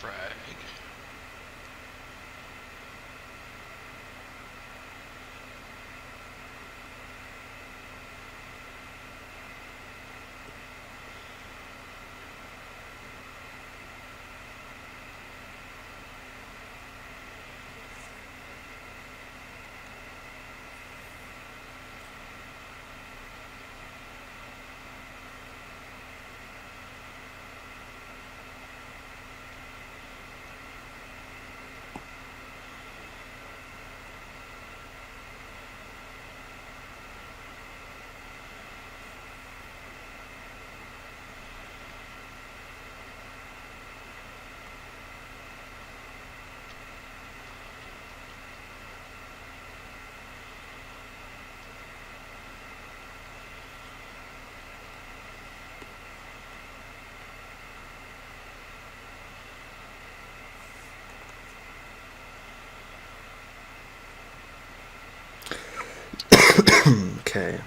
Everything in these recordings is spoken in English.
frag. Okay.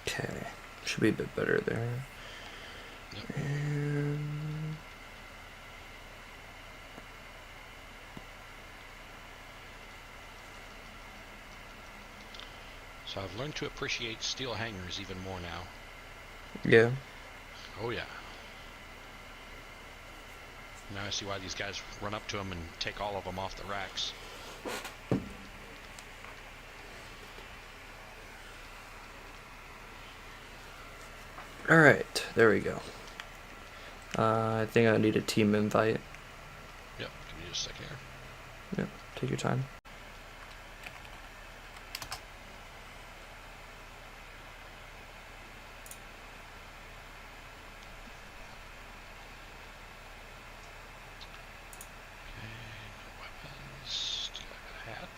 Okay. Should be a bit better there. Yep. And So I've learned to appreciate steel hangers even more now. yeah. Oh yeah. Now I see why these guys run up to them and take all of them off the racks. Alright, there we go. I think I need a team invite. Yep, give me just a second here. Yep, take your time. Okay, no weapons. Still got a hat.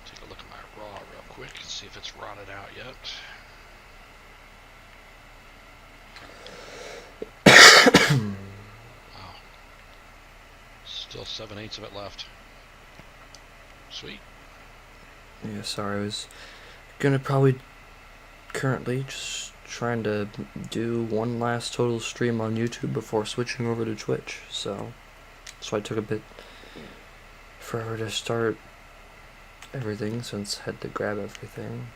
Take a look at my raw real quick and see if it's rotted out yet. Wow. Still 7/8 of it left. Sweet. Yeah, sorry, I was gonna probably currently just trying to do one last total stream on YouTube before switching over to Twitch, so that's why I took a bit forever to start everything since I had to grab everything.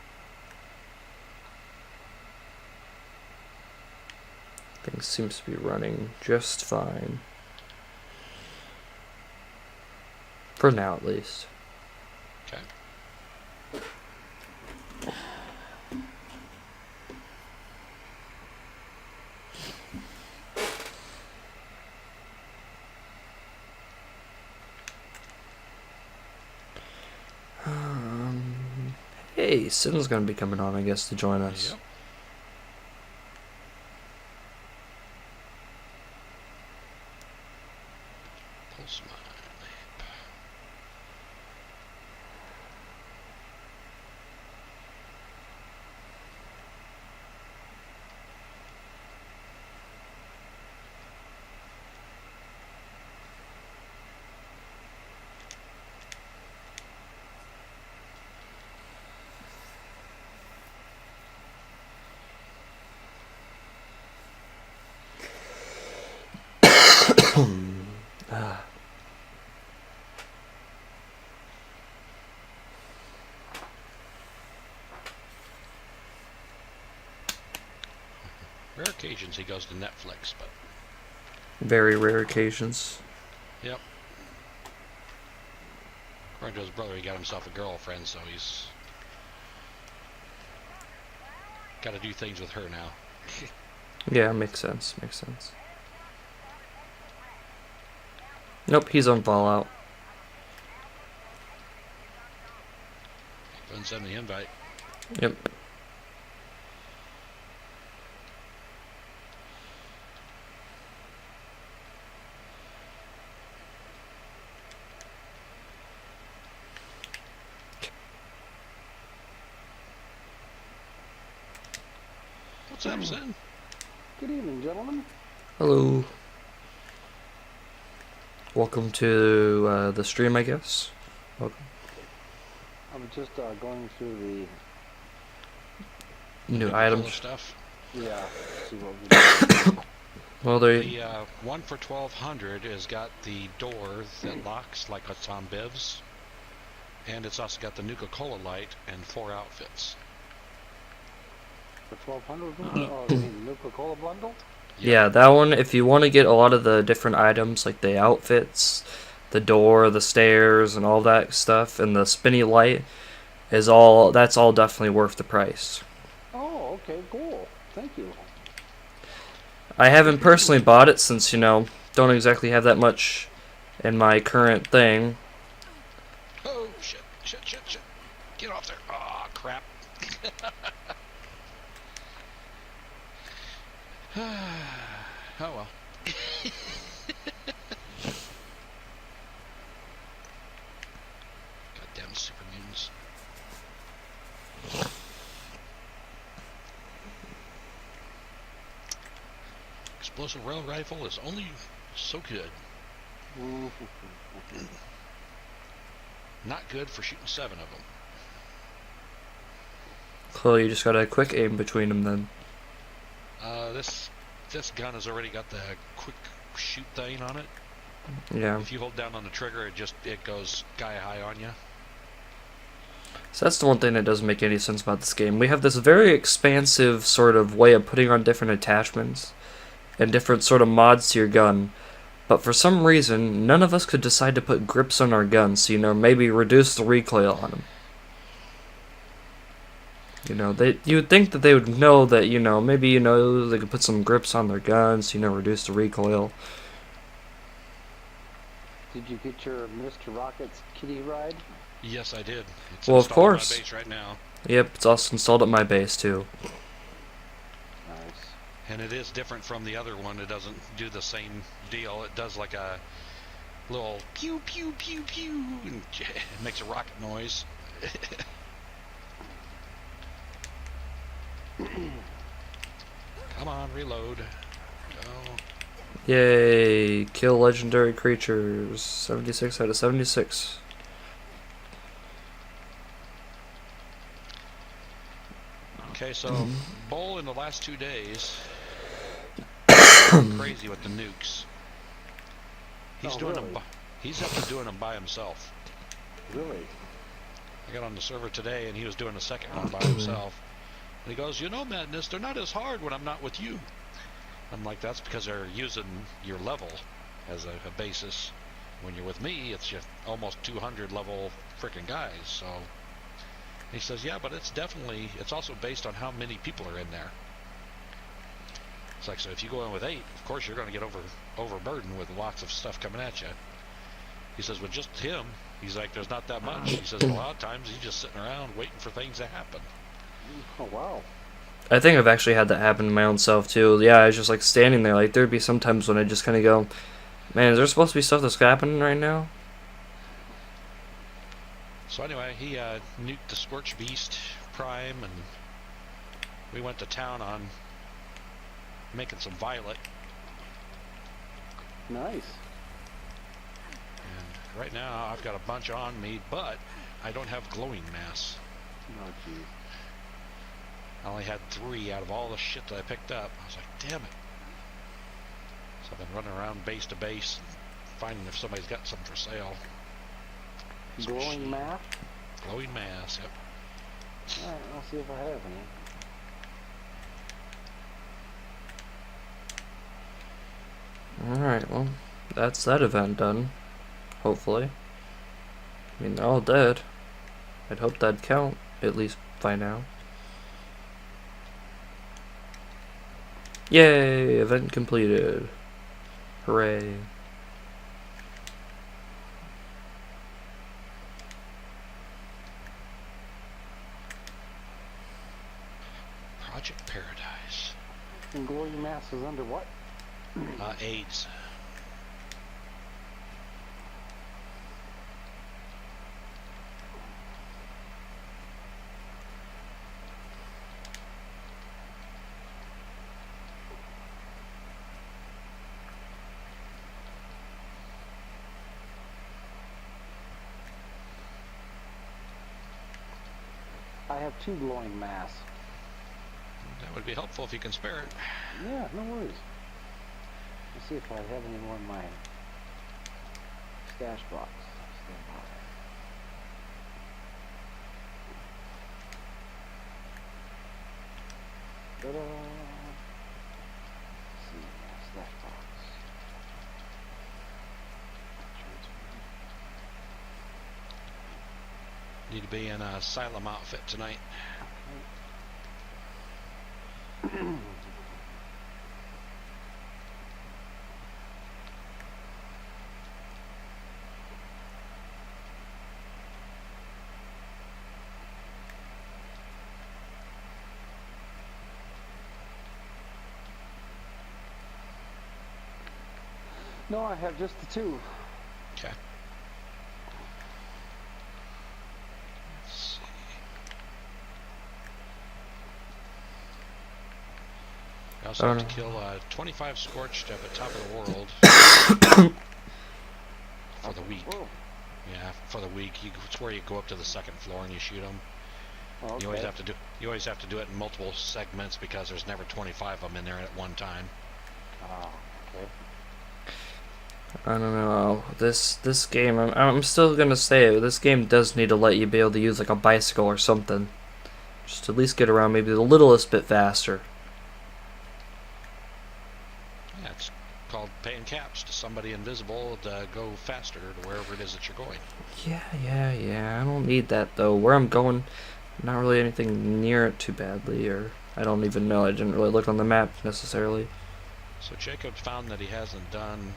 Things seems to be running just fine. For now, at least. Okay. Hey, Sin's gonna be coming on, I guess, to join us. Yep. Pulse mine. Rare occasions he goes to Netflix, but Very rare occasions. yep. According to his brother, he got himself a girlfriend, so he's got to do things with her now. Yeah, makes sense, makes sense. Nope, he's on Fallout. Didn't send the invite. Yep. What's up, son? Good evening, gentlemen. Hello. Welcome to the stream, I guess. Welcome. I'm just going through New Nuka-Cola items. stuff. see what we can. Well, there. The one for 1200 has got the door that locks like it's on Biv's, and it's also got the Nuka-Cola light and 4 outfits. For 1200, oh, you mean the Nuka-Cola bundle? Yeah, that one. If you want to get a lot of the different items, like the outfits, the door, the stairs, and all that stuff, and the spinny light, that's all definitely worth the price. Oh, okay, cool. Thank you. I haven't personally bought it since, don't exactly have that much in my current thing. Oh, shit. Get off there. Aw, crap. Oh, well. Goddamn super mutants. Explosive rail rifle is only so good. Not good for shooting 7 of them. So you just got a quick aim between them then. This gun has already got the quick shoot thing on it. Yeah. If you hold down on the trigger, it goes sky high on you. So that's the one thing that doesn't make any sense about this game. We have this very expansive sort of way of putting on different attachments and different sort of mods to your gun. But for some reason, none of us could decide to put grips on our guns, so, maybe reduce the recoil on them. You would think that they would know that, maybe, they could put some grips on their guns, reduce the recoil. Did you get your Mr. Rocket's kitty ride? Yes, I did. It's Well, of installed on course. my base right now. Yep, it's also installed at my base, too. Nice. And it is different from the other one. It doesn't do the same deal. It does like a little pew, pew, pew, pew, and it makes a rocket noise. Come on, reload. Go. Yay, kill legendary creatures. 76 out of 76. Okay, so Bull in the last 2 days crazy with the nukes. He's doing really? them. He's up to doing them by himself. Really? I got on the server today, and he was doing the second one by himself. And he goes, Madness, they're not as hard when I'm not with you. I'm like, that's because they're using your level as a basis. When you're with me, it's just almost 200 level freaking guys. So he says, yeah, but it's also based on how many people are in there. It's like, so if you go in with 8, of course you're going to get overburdened with lots of stuff coming at you. He says, with just him, he's like, there's not that much. He says, a lot of times he's just sitting around waiting for things to happen. Oh, wow. I think I've actually had that happen to my own self, too. Yeah, I was just, standing there. There'd be some times when I just kind of go, man, is there supposed to be stuff that's happening right now? So anyway, he nuked the Scorch Beast Prime, and we went to town on making some violet. Nice. And right now I've got a bunch on me, but I don't have glowing mass. Oh, geez. I only had 3 out of all the shit that I picked up. I was like, damn it. So I've been running around base to base, finding if somebody's got some for sale. Glowing math? Glowing mass, yep. Alright, I'll see if I have any. Alright, well, that's that event done. Hopefully. I mean, they're all dead. I'd hope that'd count, at least by now. Yay! Event completed. Hooray. Project Paradise. And glowing mass is under what? AIDS. I have 2 glowing mass. That would be helpful if you can spare it. Yeah, no worries. Let's see if I have any more in my stash box. Stand by. Ta-da! Let's see, stash box. Need to be in a asylum outfit tonight. No, I have just the 2. Okay. Let's see. I also have to kill 25 scorched at the top of the world for the week. Oh, Yeah, for the week. It's where you go up to the 2nd floor and you shoot them. okay. You always have to do it in multiple segments because there's never 25 of them in there at one time. Ah, okay. I don't know. This game, I'm still gonna say it, this game does need to let you be able to use like a bicycle or something, just to at least get around maybe the littlest bit faster. Yeah, it's called paying caps to somebody invisible to go faster to wherever it is that you're going. Yeah. I don't need that though. Where I'm going, not really anything near it too badly, or I don't even know. I didn't really look on the map necessarily. So Jacob found that he hasn't done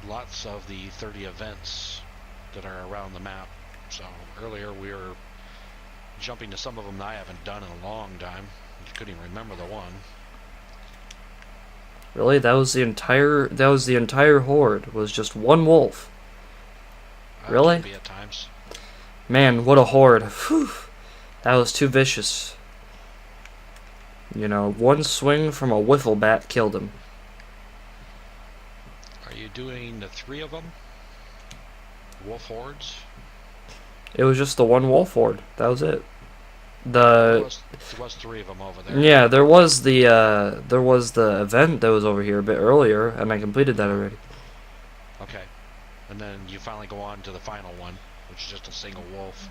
lots of the 30 events that are around the map. So earlier we were jumping to some of them that I haven't done in a long time. I couldn't even remember the one. Really, that was the entire horde. Was just one wolf. Really? Can be at times. Man, what a horde. Whew. That was too vicious. You know, one swing from a wiffle bat killed him. Are you doing the 3 of them? Wolf hordes? It was just the one wolf horde. That was it. There was 3 of them over there. Yeah, there was the event that was over here a bit earlier, and I completed that already. Okay. And then you finally go on to the final one, which is just a single wolf.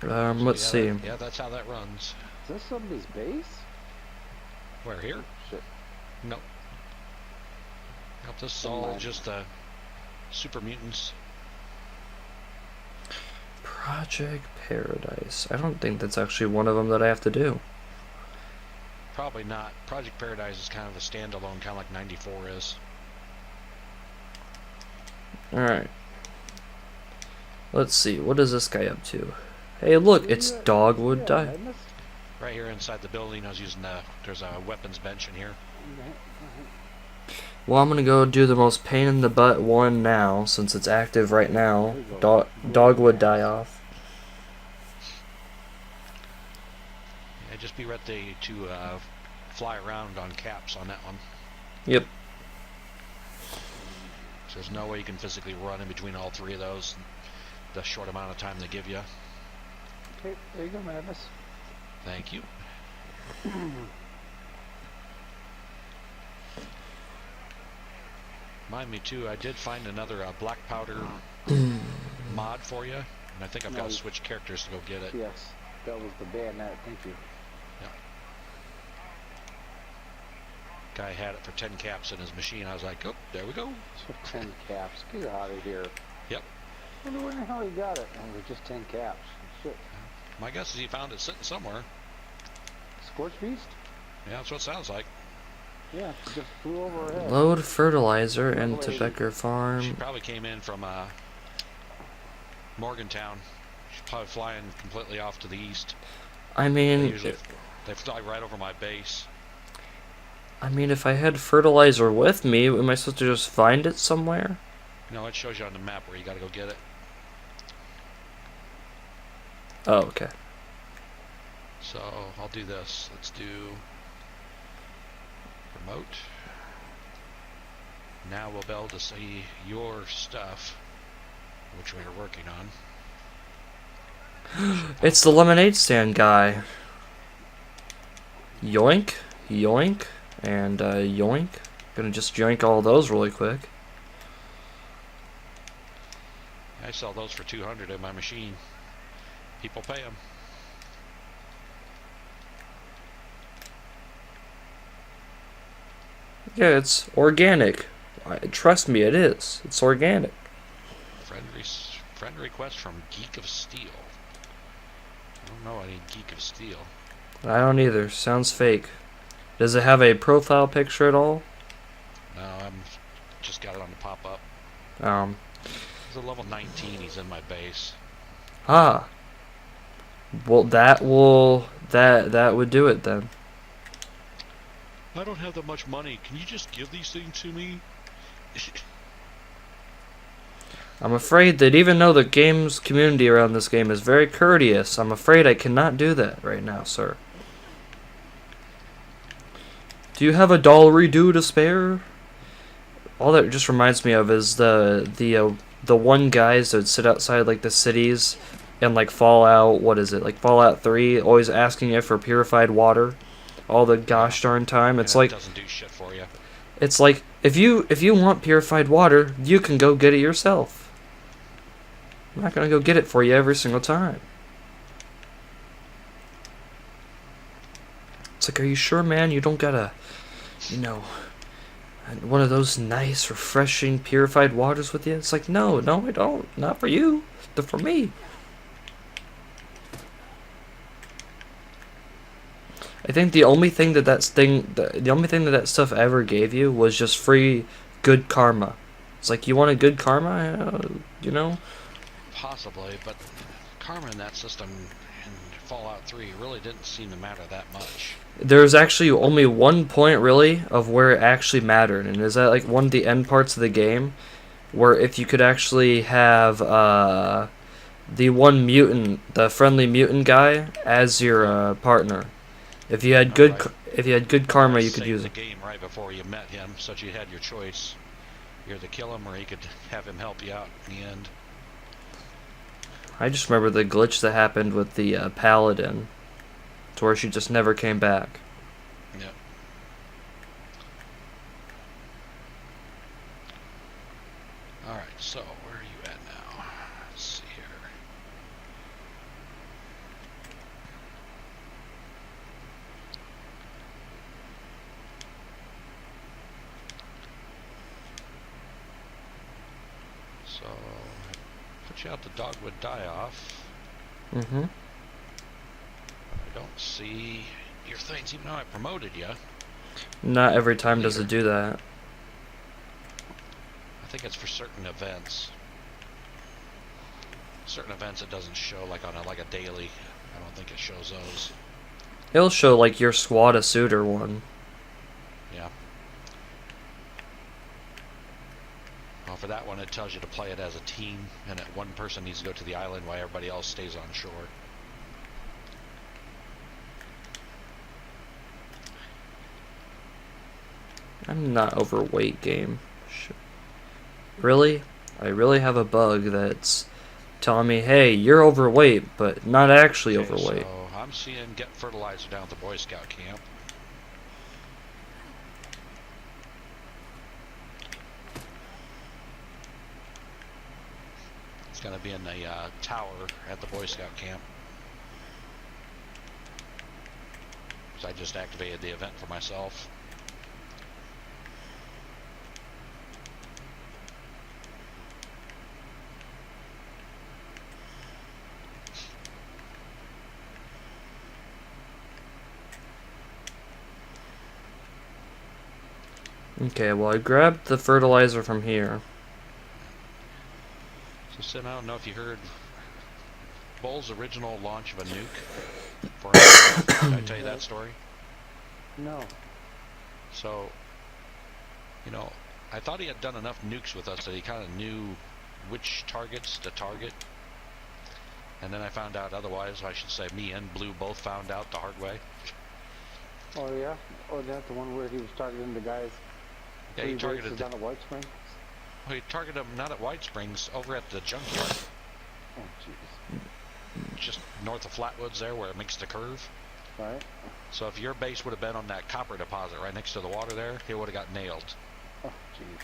Let's see. Yeah, that's how that runs. Is this somebody's base? Where, here? Shit. Nope. Nope, this is all just super mutants. Project Paradise. I don't think that's actually one of them that I have to do. Probably not. Project Paradise is kind of a standalone, kind of like 94 is. Alright. Let's see. What is this guy up to? Hey, look, it's Dogwood Die. Right here inside the building, I was using there's a weapons bench in here. Well, I'm gonna go do the most pain in the butt one now, since it's active right now. Dogwood Die Off. Yeah, just be ready to fly around on caps on that one. Yep. So there's no way you can physically run in between all 3 of those in the short amount of time they give you. Okay, there you go, Madness. Thank you. Mind me too, I did find another black powder mod for you, and I think I've got to switch characters to go get it. Yes, that was the bayonet, thank you. Yeah. Guy had it for 10 caps in his machine. I was like, oh, there we go. So 10 caps, get out of here. Yep. I wonder where the hell he got it. And it was just 10 caps. Shit. My guess is he found it sitting somewhere. Scorch Beast? Yeah, that's what it sounds like. Yeah, it just flew over our head. Load fertilizer into Becker She Farm. probably came in from Morgantown. She's probably flying completely off to the east. I mean, They fly right over my base. if I had fertilizer with me, am I supposed to just find it somewhere? No, it shows you on the map where you got to go get it. Oh, okay. So I'll do this. Let's do promote. Now we'll be able to see your stuff, which we are working on. It's the lemonade stand guy. Yoink, yoink, and yoink. Gonna just yoink all those really quick. I sell those for 200 in my machine. People pay them. Yeah, it's organic. Trust me, it is. It's organic. Friend request from Geek of Steel. I don't know any Geek of Steel. I don't either. Sounds fake. Does it have a profile picture at all? No, I'm just got it on the pop-up. He's a level 19. He's in my base. Ah. Well, that would do it then. I don't have that much money. Can you just give these things to me? I'm afraid that even though the game's community around this game is very courteous, I'm afraid I cannot do that right now, sir. Do you have a dollar redo to spare? All that just reminds me of is the one guys that would sit outside like the cities and like Fallout, what is it, like Fallout 3, always asking you for purified water all the gosh darn time. It's like, it doesn't do shit for you. it's like if you want purified water, you can go get it yourself. I'm not gonna go get it for you every single time. It's like, are you sure, man? You don't got a, one of those nice, refreshing, purified waters with you? It's like, no, I don't. Not for you. They're for me. I think the only thing the only thing that stuff ever gave you was just free good karma. It's like, you want a good karma, Possibly, but karma in that system in Fallout 3 really didn't seem to matter that much. There's actually only one point really of where it actually mattered, and is that like one of the end parts of the game, where if you could actually have the one mutant, the friendly mutant guy, as your partner. If you had good, if you had good karma, you could use it. The game right before you met him, so you had your choice. You either kill him or you could have him help you out in the end. I just remember the glitch that happened with the paladin, to where she just never came back. Yep. Alright, so where are you at now? Let's see here. So, put you out the dogwood die-off. Mm-hmm. I don't see your things, even though I promoted you. Not every time does it do that. I think it's for certain events. Certain events it doesn't show, like on a daily. I don't think it shows those. It'll show like your squad a suitor one. Yeah. Well, for that one, it tells you to play it as a team, and that one person needs to go to the island while everybody else stays on shore. I'm not overweight, game. Really? I really have a bug that's telling me, hey, you're overweight, but not actually overweight. So I'm seeing get fertilizer down at the Boy Scout camp. It's going to be in the tower at the Boy Scout camp. So I just activated the event for myself. Okay, well, I grabbed the fertilizer from here. So, Sim, I don't know if you heard Bull's original launch of a nuke. Did I tell you that story? No. So, I thought he had done enough nukes with us that he kind of knew which targets to target. And then I found out otherwise. I should say me and Blue both found out the hard way. Oh yeah? Oh, that's the one where he was targeting the guys. Yeah, he targeted down at White Spring? Well, he targeted them not at White Springs, over at the junkyard. Oh, jeez. just north of Flatwoods there where it makes the curve. Right. So if your base would have been on that copper deposit right next to the water there, he would have got nailed. Oh, jeez.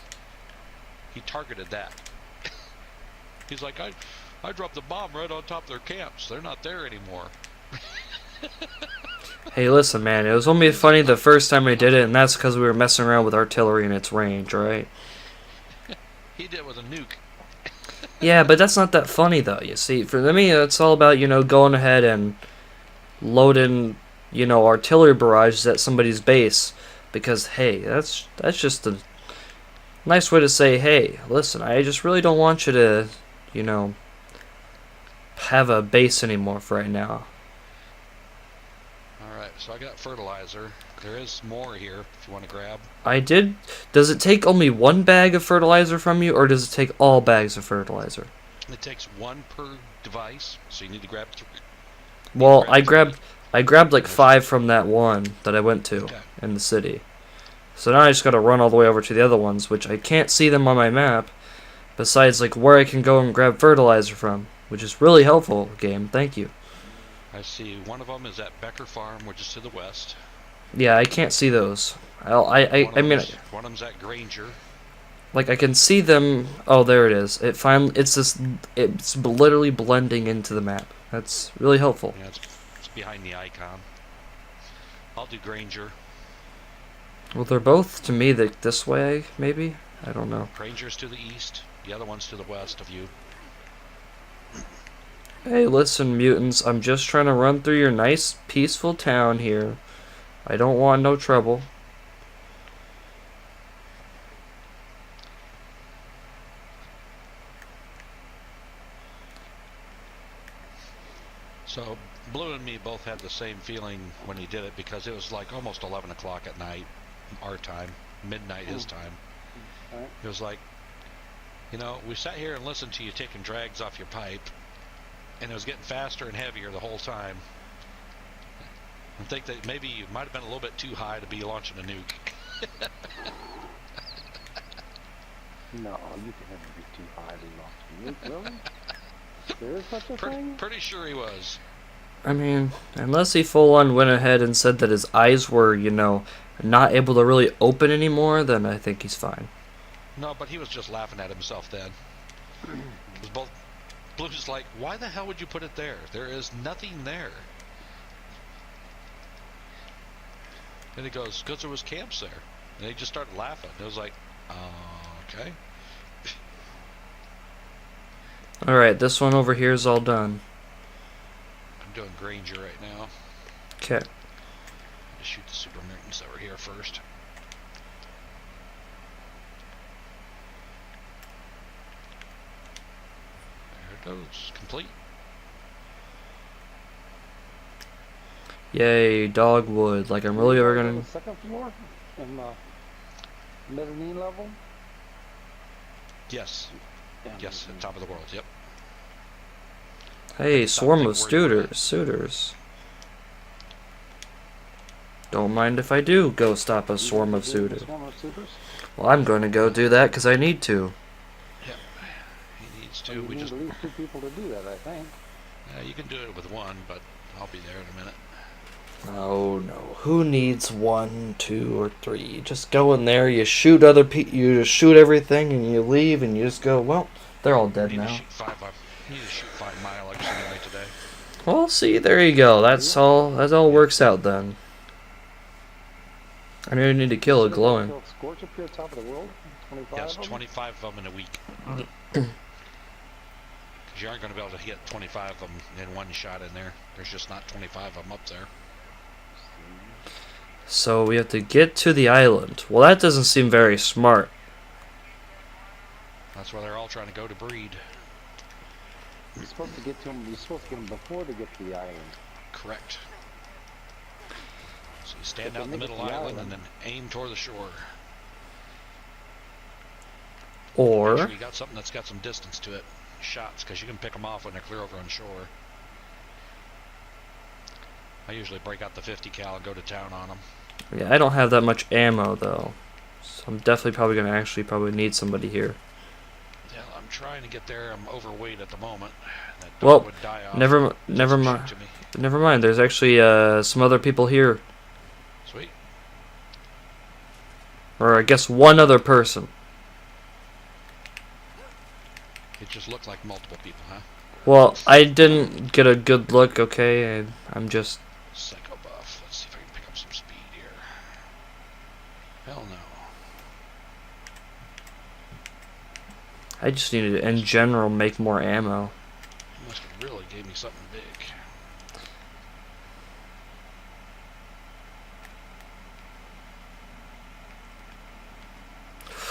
He targeted that. He's like, I dropped the bomb right on top of their camps. They're not there anymore. Hey, listen, man, it was only funny the first time we did it, and that's because we were messing around with artillery in its range, right? He did it with a nuke. Yeah, but that's not that funny, though, you see. For me, it's all about, going ahead and loading, artillery barrages at somebody's base. Because, hey, that's just a nice way to say, hey, listen, I just really don't want you to, have a base anymore for right now. Alright, so I got fertilizer. There is more here if you want to grab. I did. Does it take only one bag of fertilizer from you, or does it take all bags of fertilizer? It takes one per device, so you need to grab 3. Well, I grabbed like 5 from that one that I went to Okay. in the city. So now I just gotta run all the way over to the other ones, which I can't see them on my map, besides like where I can go and grab fertilizer from, which is really helpful, game. Thank you. I see one of them is at Becker Farm, which is to the west. Yeah, I can't see those. One of them's at Granger. Like I can see them. Oh, there it is. It's literally blending into the map. That's really helpful. Yeah, it's behind the icon. I'll do Granger. Well, they're both to me this way, maybe. I don't know. Granger's to the east. The other one's to the west of you. Hey, listen, mutants. I'm just trying to run through your nice, peaceful town here. I don't want no trouble. So, Blue and me both had the same feeling when he did it because it was like almost 11 o'clock at night, our time, midnight his time. Right. It was like, we sat here and listened to you taking drags off your pipe, and it was getting faster and heavier the whole time. I think that maybe you might have been a little bit too high to be launching a nuke. No, you can never be too high to launch a nuke, really? There is such a thing? Pretty sure he was. I mean, unless he full on went ahead and said that his eyes were, not able to really open anymore, then I think he's fine. No, but he was just laughing at himself then. Blue's like, why the hell would you put it there? There is nothing there. And he goes, because there was camps there. And he just started laughing. It was like, okay. Alright, this one over here is all done. I'm doing Granger right now. Okay. Just shoot the super mutants that were here first. There it goes. Complete. Yay, dogwood. Like, I'm really ever gonna... The second floor? In the mezzanine level? Yes. Yeah, Yes, at top of the world. Yep. Hey, Stop swarm being of worried about suitors. Don't mind if I do go stop a swarm of suitors. Well, I'm going to go do that because I need to. Yep. He needs to. You We need just. at least 2 people to do that, I think. You can do it with one, but I'll be there in a minute. Oh no, who needs 1, 2, or 3? Just go in there, you shoot other you just shoot everything, and you leave, and you just go, well, they're all dead Need to now. shoot 5 mile anyway today. Well, see, there you go. That all works out then. I don't need to kill a glowing. Scorch up here top of the world? 25 Yes, of them? 25 of them in a week. Because you aren't going to be able to hit 25 of them in one shot in there. There's just not 25 of them up there. So we have to get to the island. Well, that doesn't seem very smart. That's why they're all trying to go to breed. You're supposed to get to them. You're supposed to get them before they get to the island. Correct. So you stand But out in the they make middle it to the island and island. then aim toward the shore. Make Or sure you got something that's got some distance to it. Shots, because you can pick them off when they're clear over on shore. I usually break out the 50 cal and go to town on them. yeah, I don't have that much ammo though, so I'm definitely probably gonna probably need somebody here. Yeah, I'm trying to get there. I'm overweight at the moment. That dog Well, would die off. never Doesn't mind. shoot to me. Never mind. There's actually some other people here, Sweet. or I guess one other person. It just looked like multiple people, huh? Well, I didn't get a good look. Okay, I'm just. Psycho buff. Let's see if I can pick up some speed here. Hell no. I just need to, in general, make more ammo. You must have really gave me something big.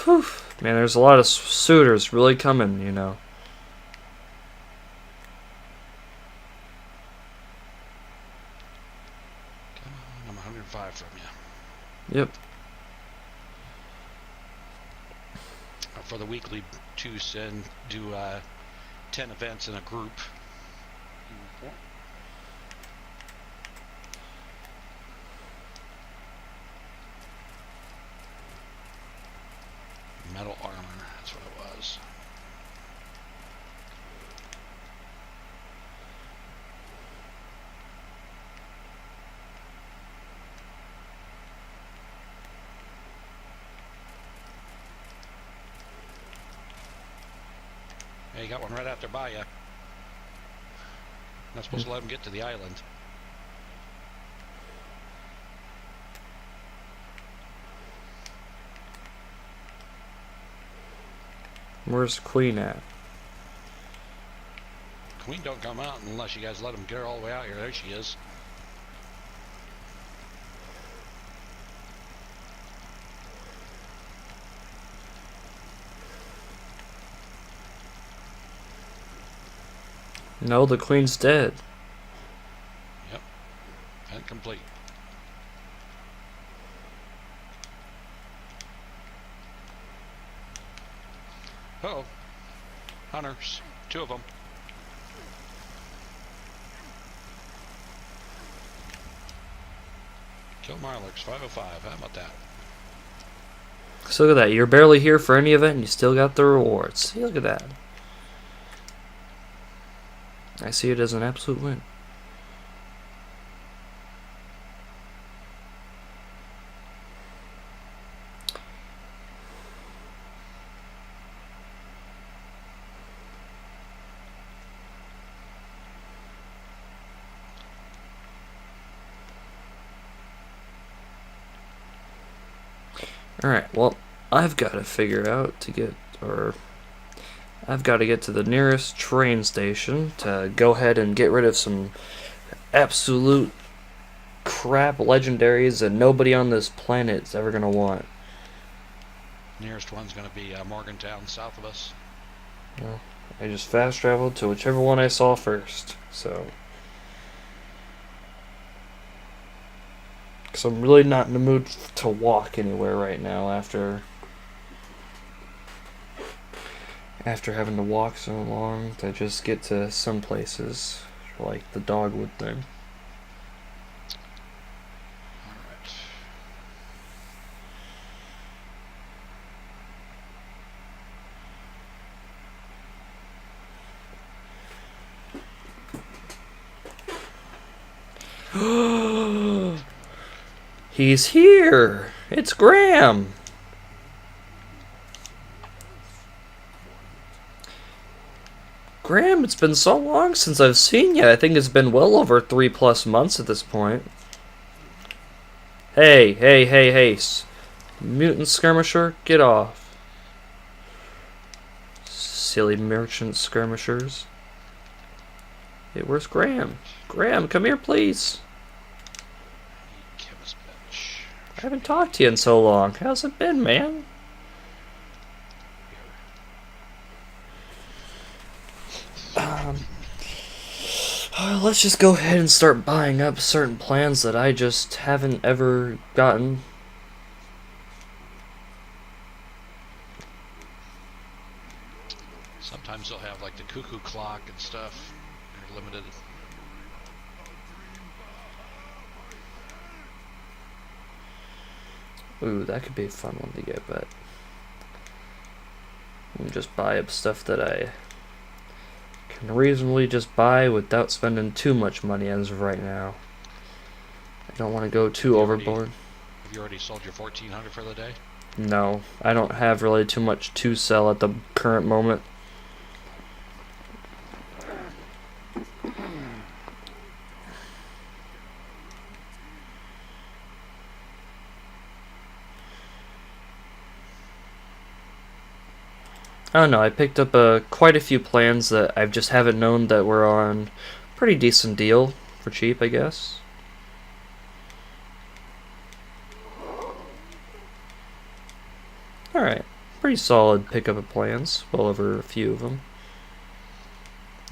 Whew. Man, there's a lot of suitors really coming, you know. Come on, I'm 105 from you. Yep. For the weekly do 10 events in a group. Okay. Metal armor, that's what it was. Hey, you got one right out there by you. Not supposed to let him get to the island. Where's Queen at? Queen don't come out unless you guys let him get her all the way out here. There she is. No, the Queen's dead. Yep. Event complete. Uh-oh. Hunters. 2 of them. Kill Marlix, 505. How about that? So look at that. You're barely here for any event, and you still got the rewards. See, look at that. I see it as an absolute win. Alright, well, I've got to figure out to get, or I've got to get to the nearest train station to go ahead and get rid of some absolute crap legendaries that nobody on this planet is ever going to want. Nearest one's going to be Morgantown, south of us. Well, I just fast traveled to whichever one I saw first, so. Because I'm really not in the mood to walk anywhere right now after having to walk so long to just get to some places, like the dogwood thing. Alright. He's here! It's Graham! Graham, it's been so long since I've seen you. I think it's been well over 3+ months at this point. Hey, hey, hey, hey. Mutant skirmisher, get off. Silly merchant skirmishers. Hey, where's Graham? Graham, come here, please. Chemist bench. I haven't talked to you in so long. How's it been, man? Let's just go ahead and start buying up certain plans that I just haven't ever gotten. Sometimes they'll have like the cuckoo clock and stuff. They're limited. Ooh, that could be a fun one to get, but And just buy up stuff that I can reasonably just buy without spending too much money as of right now. I don't want to go too overboard. Have you already sold your 1400 for the day? No, I don't have really too much to sell at the current moment. I don't know, I picked up quite a few plans that I just haven't known that were on pretty decent deal for cheap, I guess. Alright, pretty solid pickup of plans, well over a few of them.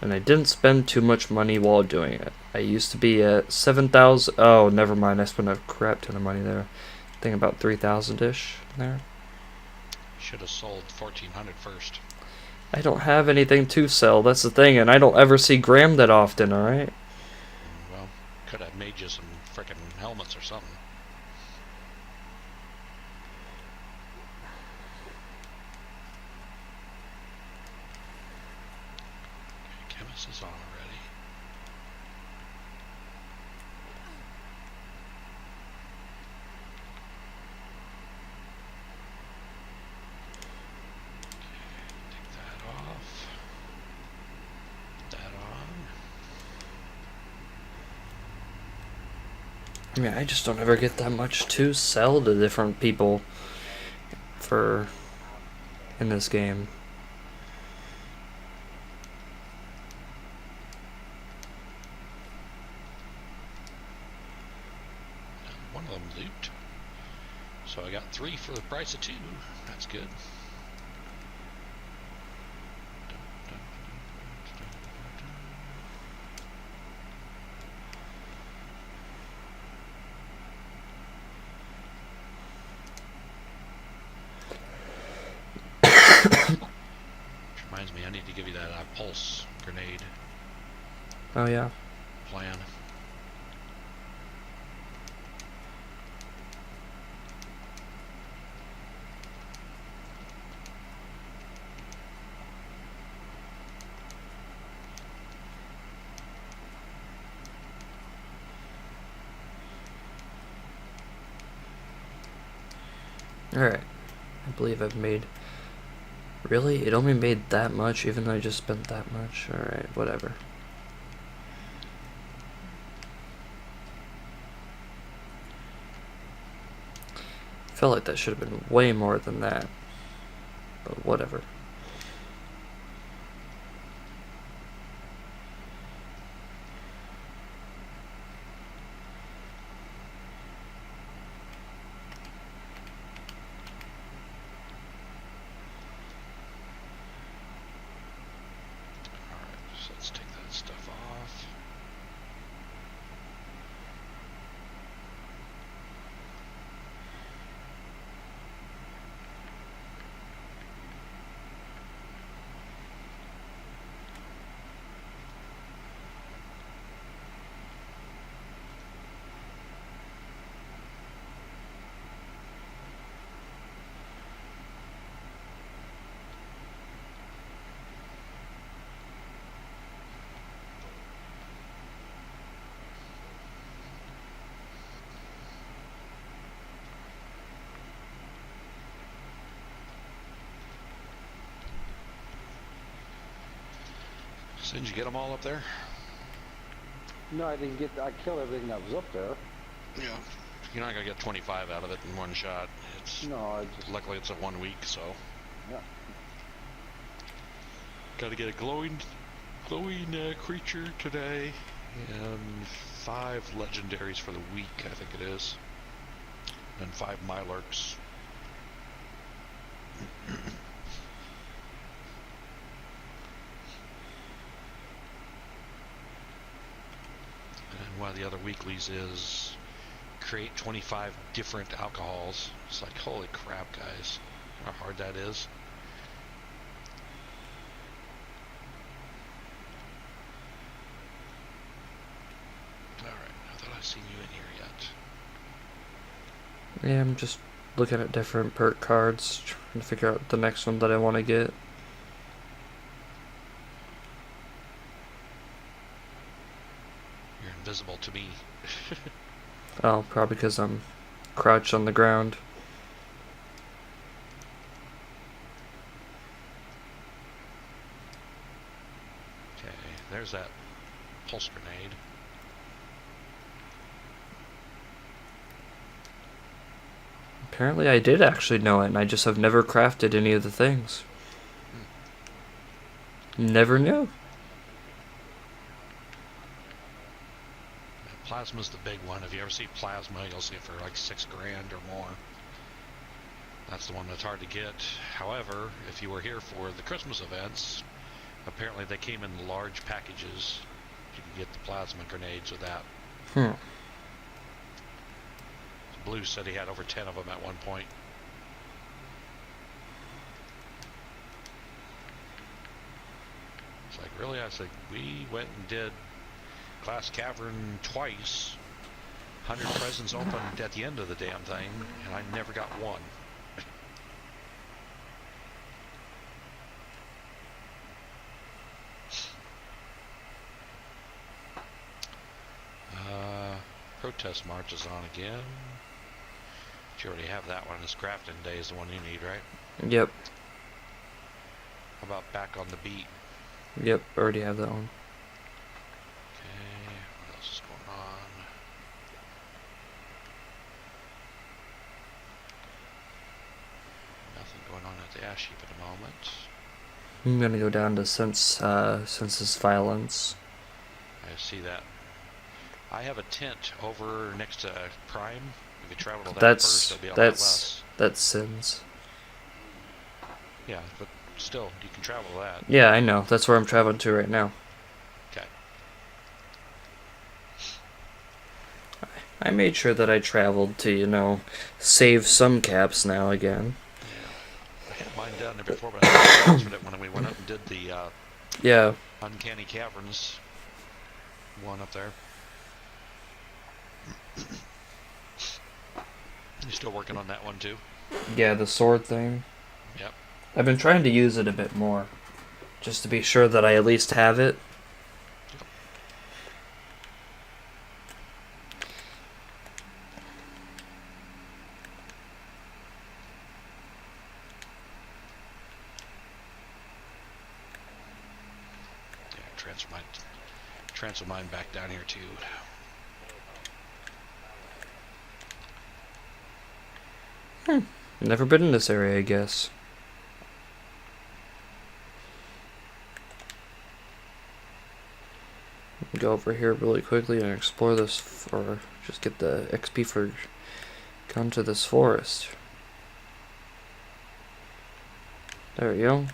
And I didn't spend too much money while doing it. I used to be at 7,000. Oh, never mind, I spent a crap ton of money there. I think about 3,000-ish there. Should have sold 1400 first. I don't have anything to sell, that's the thing, and I don't ever see Graham that often, alright? Well, could have made you some frickin' helmets or something. Okay, chemist is on already. Take that off. Put that on. I mean, I just don't ever get that much to sell to different people for in this game. One of them looped. So I got 3 for the price of 2. That's good. Reminds me, I need to give you that pulse grenade Oh yeah. plan. Alright. I believe I've made... Really? It only made that much even though I just spent that much? Alright, whatever. Felt like that should have been way more than that. But whatever. Alright, so let's take that stuff off. So did you get them all up there? No, I didn't get. I killed everything that was up there. Yeah. You're not gonna get 25 out of it in one shot. It's No, I just. luckily it's a 1 week, so Yeah. got to get a glowing creature today, and 5 legendaries for the week, I think it is, and 5 Mylurks. And one of the other weeklies is create 25 different alcohols. It's like, holy crap, guys, how hard that is. Alright, not that I've seen you in here yet. Yeah, I'm just looking at different perk cards, trying to figure out the next one that I want to get. visible to me. Oh, probably because I'm crouched on the ground. Okay, there's that pulse grenade. Apparently I did actually know it, and I just have never crafted any of the things. Never knew. Plasma's the big one. If you ever see plasma, you'll see it for like $6 grand or more. That's the one that's hard to get. However, if you were here for the Christmas events, apparently they came in large packages. You could get the plasma grenades with that. Blue said he had over 10 of them at one point. It's like, really? I said, we went and did Glass Cavern twice. 100 presents opened at the end of the damn thing, and I never got one. Protest March is on again. But you already have that one. This crafting day is the one you need, right? Yep. How about Back on the Beat? Yep, already have that one. Okay, what else is going on? Nothing going on at the ash heap at the moment. I'm gonna go down to Senseless Violence. I see that. I have a tent over next to Prime. If you travel to that first, it'll be a lot less. That's Sins. Yeah, but still, you can travel to that. Yeah, I know. That's where I'm traveling to right now. Okay. I made sure that I traveled to, save some caps now again. Yeah. I had mine down there before, but I transferred it when we went up and did the Uncanny Caverns one up there. You still working on that one too? Yeah, the sword thing. Yep. I've been trying to use it a bit more, just to be sure that I at least have it. Yep. Yeah, transfer mine back down here too. Never been in this area, I guess. Go over here really quickly and explore this, or just get the XP for going to this forest. There we go.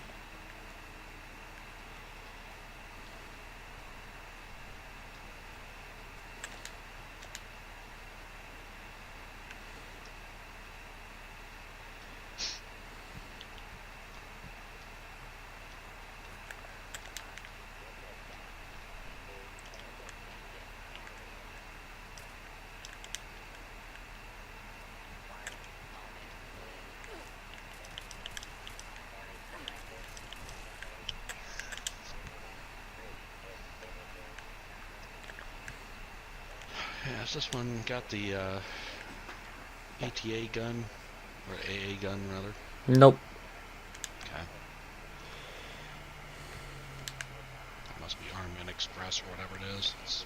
Yeah, has this one got the ATA gun? Or AA gun, rather? Nope. Okay. That must be Armament Express or whatever it is.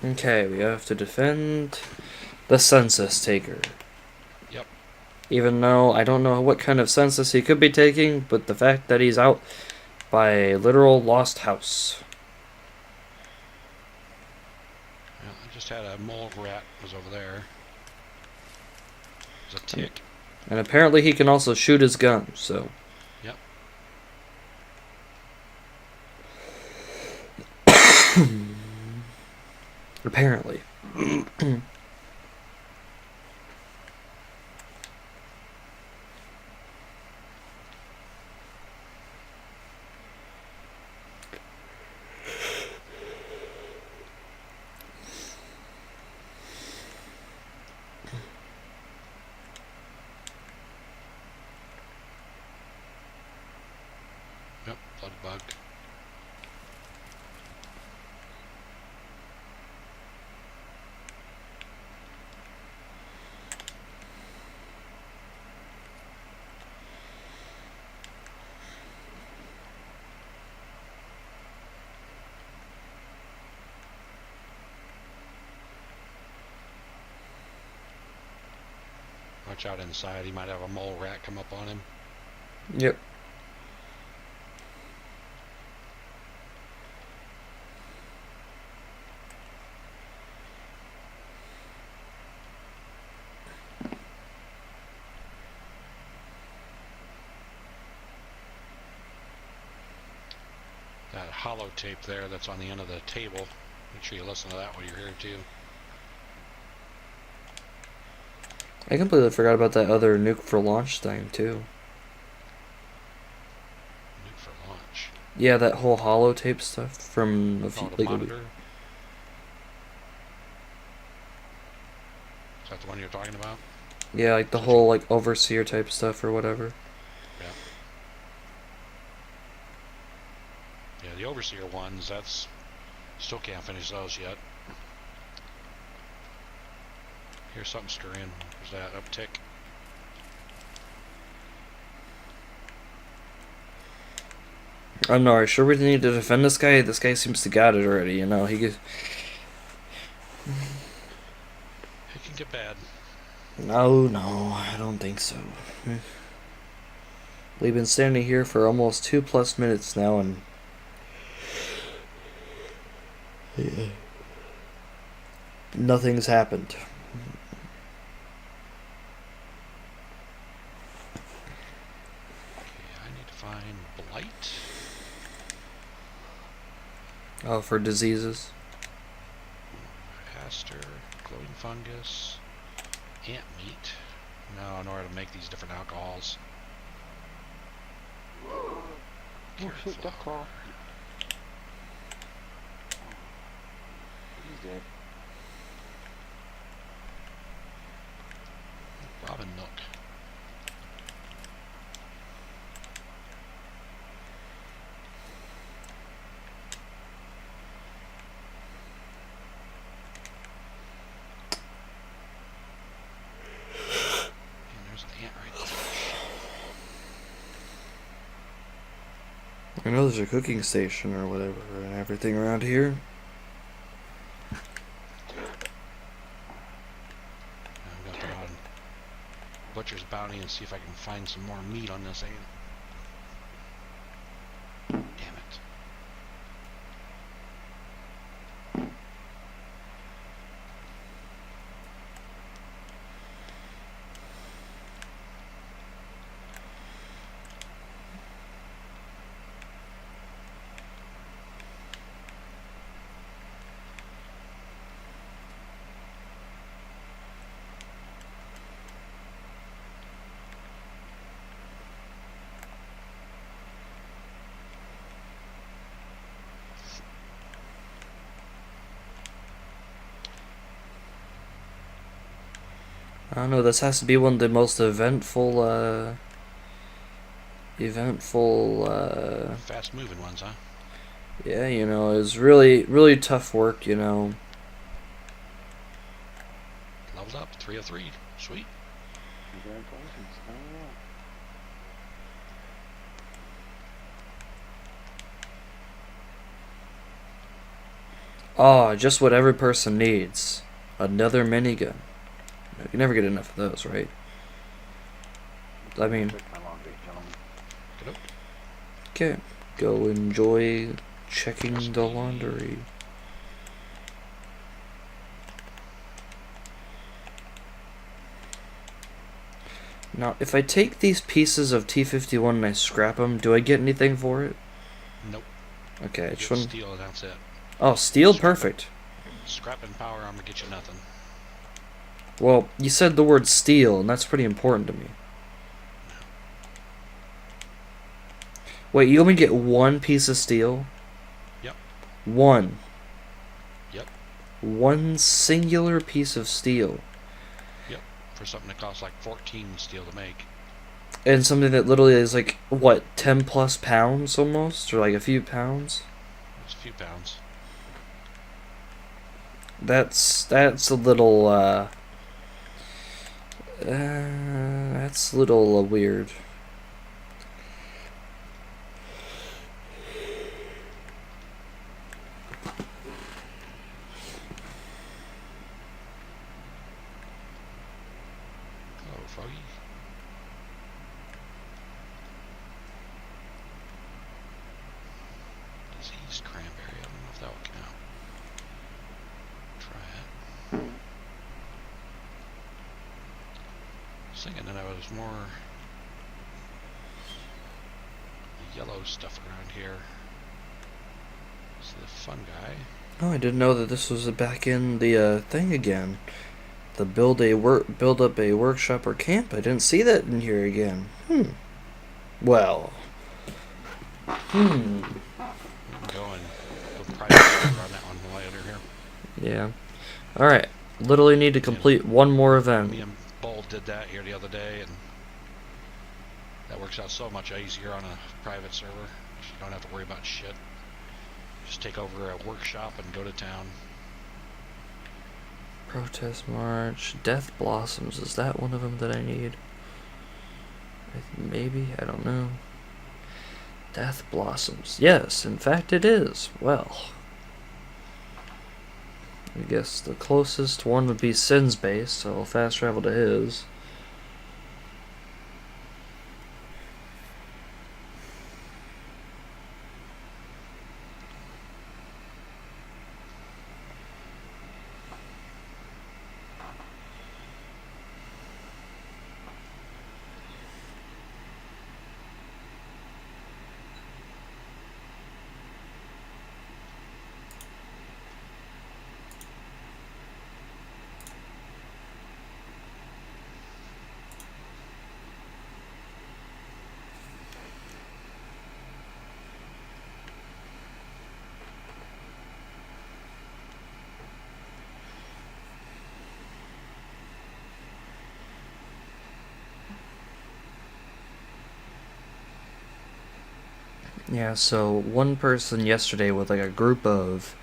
Okay, we have to defend the census taker. Yep. Even though I don't know what kind of census he could be taking, but the fact that he's out by a literal lost house. Just had a mole rat was over there. There's a tick. And apparently he can also shoot his gun, so. Yep. Apparently. Yep, blood bug. Watch out inside. He might have a mole rat come up on him. Yep. That hollow tape there that's on the end of the table. Make sure you listen to that while you're here too. I completely forgot about that other nuke for launch thing, too. Nuke for launch. Yeah, that whole holotape stuff from a few, Oh, the like a week. monitor. Is that the one you're talking about? Yeah, like the whole like overseer type stuff or whatever. Yeah, the overseer ones, that's still can't finish those yet. Here's something scurrying. There's that uptick. I'm not sure we need to defend this guy. This guy seems to got it already, you know. It can get bad. No, I don't think so. We've been standing here for almost 2+ minutes now, and nothing's happened. Okay, I need to find blight. Oh, for diseases. Aster, glowing fungus, ant meat. Now I know how to make these different alcohols. Oh shit, duck claw. He's dead. Robin milk. And there's an ant right there. I know there's a cooking station or whatever and everything around here. I'm going to go on Butcher's Bounty and see if I can find some more meat on this ant. Damn it. I don't know, this has to be one of the most eventful, Fast moving ones, huh? yeah, you know, it's really, really tough work, you know. Leveled up, 3 of 3. Sweet. Congratulations. Oh, just what every person needs. Another minigun. You can never get enough of those, right? I mean, Good. okay, go enjoy checking the laundry. Now, if I take these pieces of T-51 and I scrap them, do I get anything for it? Nope. Okay, I You just get want... steel and that's it. Oh, steel? Scrap Perfect. Scrap and power armor get you nothing. Well, you said the word steel, and that's pretty important to me. Wait, you only get one piece of steel? Yep. One. Yep. One singular piece of steel. Yep. For something that costs like 14 steel to make. And something that literally is like, what, 10 plus pounds almost? Or like a few pounds? It's a few pounds. That's a little, that's a little weird. Hello, Foggy. Disease cranberry. I don't know if that will count. Try it. I was thinking that I was more yellow stuff around here. It's the fun guy. Oh, I didn't know that this was back in the thing again. The build up a workshop or camp. I didn't see that in here again. Well. We can go and go private on that one later here. Yeah. Alright. Literally need to complete one more event. Me and Bull did that here the other day, and that works out so much easier on a private server. You don't have to worry about shit. Just take over a workshop and go to town. Protest March. Death Blossoms. Is that one of them that I need? Maybe? I don't know. Death Blossoms. Yes, in fact it is. Well. I guess the closest one would be Sin's base, so I'll fast travel to his. Yeah, so one person yesterday with like a group of,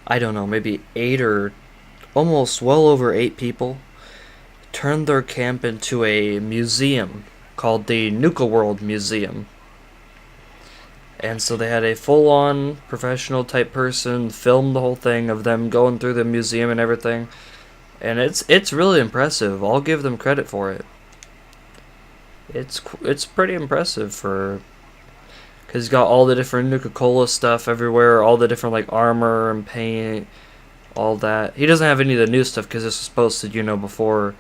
I don't know, maybe 8 or almost well over 8 people turned their camp into a museum called the Nuka World Museum. And so they had a full-on professional type person film the whole thing of them going through the museum and everything. And it's really impressive. I'll give them credit for it. It's pretty impressive for, because he's got all the different Nuka-Cola stuff everywhere, all the different like armor and paint, all that. He doesn't have any of the new stuff because this was posted, before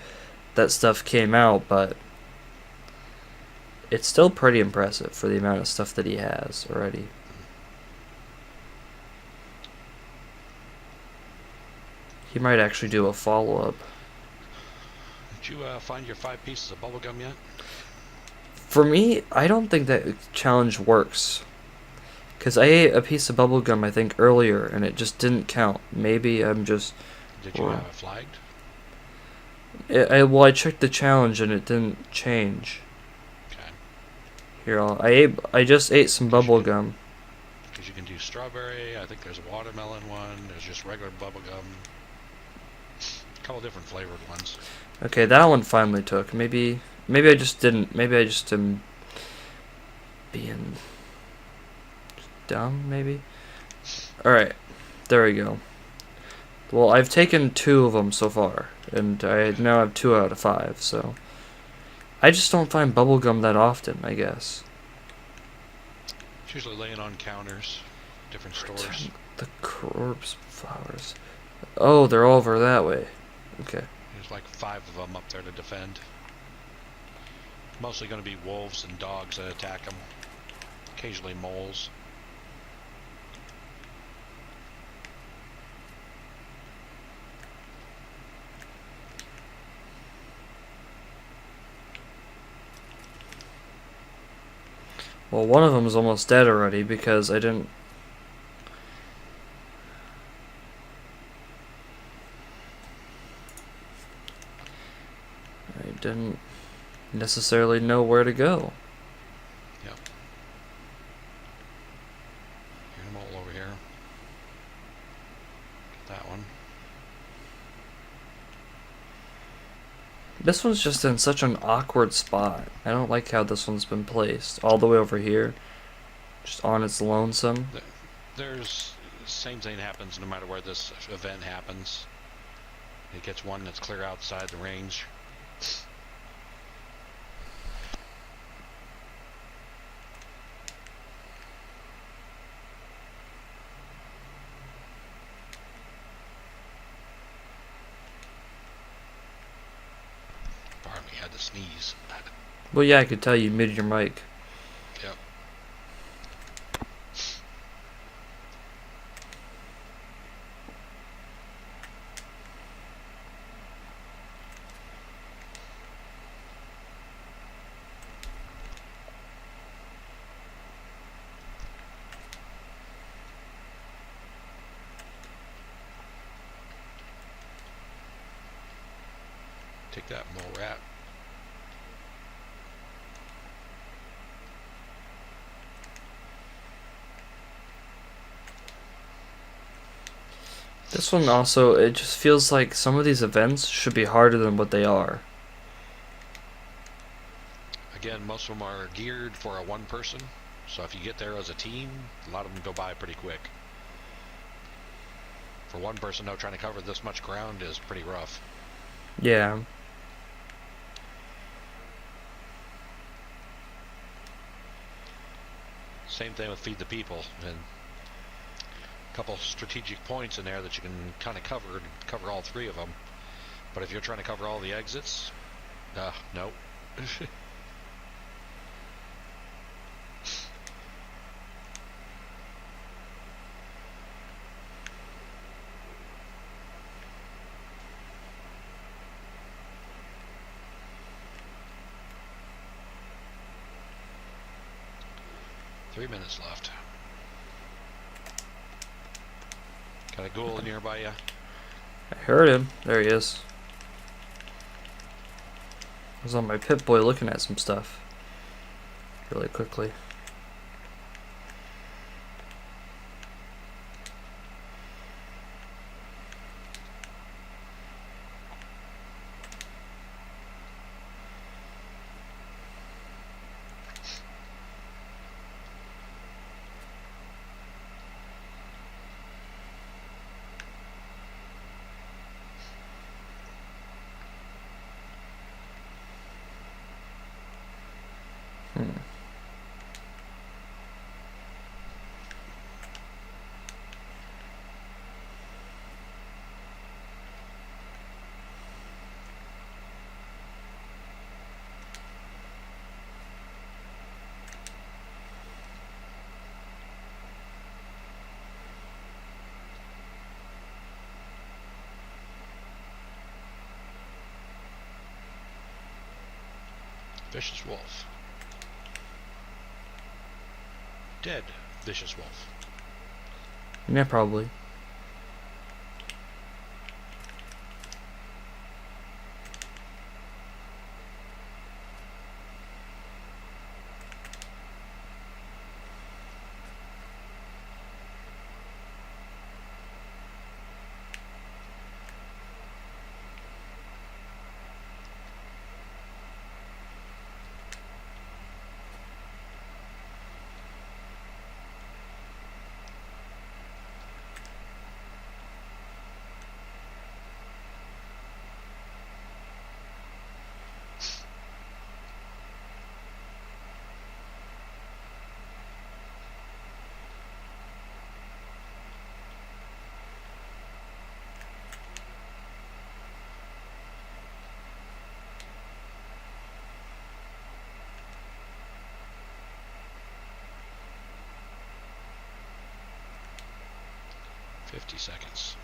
that stuff came out, but it's still pretty impressive for the amount of stuff that he has already. He might actually do a follow-up. Did you find your 5 pieces of bubblegum yet? For me, I don't think that challenge works. Because I ate a piece of bubblegum, I think, earlier, and it just didn't count. Maybe I'm just... Did you have it flagged? Well, I checked the challenge, and it didn't change. Okay. Here, I just ate some bubblegum. Because you can do strawberry, I think there's a watermelon one, there's just regular bubblegum. A couple different flavored ones. Okay, that one finally took. Maybe I just didn't. Maybe I just am being dumb, maybe? Alright, there we go. Well, I've taken 2 of them so far, and I now have 2 out of 5, so... I just don't find bubblegum that often, I guess. It's usually laying on counters, different stores. The corpse flowers. Oh, they're all over that way. Okay. There's like 5 of them up there to defend. Mostly going to be wolves and dogs that attack them. Occasionally moles. Well, one of them is almost dead already because I didn't necessarily know where to go. Yep. Here's a mole over here. Get that one. This one's just in such an awkward spot. I don't like how this one's been placed. All the way over here. Just on its lonesome. There's same thing happens no matter where this event happens. It gets one that's clear outside the range. Pardon me, I had to sneeze. Well, yeah, I could tell you muted your mic. Yep. Take that, mole rat. This one also, it just feels like some of these events should be harder than what they are. Again, most of them are geared for a one person, so if you get there as a team, a lot of them go by pretty quick. For one person, though, trying to cover this much ground is pretty rough. Yeah. Same thing with Feed the People, and a couple strategic points in there that you can kind of cover all three of them. But if you're trying to cover all the exits, nope. 3 minutes left. Got a ghoul nearby ya? I heard him. There he is. I was on my Pip-Boy looking at some stuff. Really quickly. Vicious wolf. Dead vicious wolf. Yeah, probably. 50 seconds.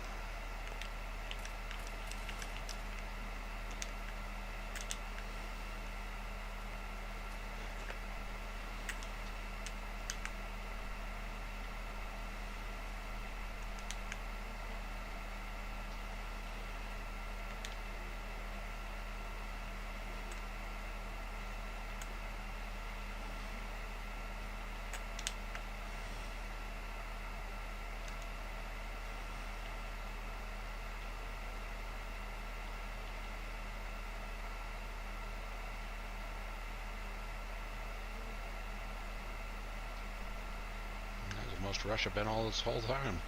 That's the most rush I've been all this whole time.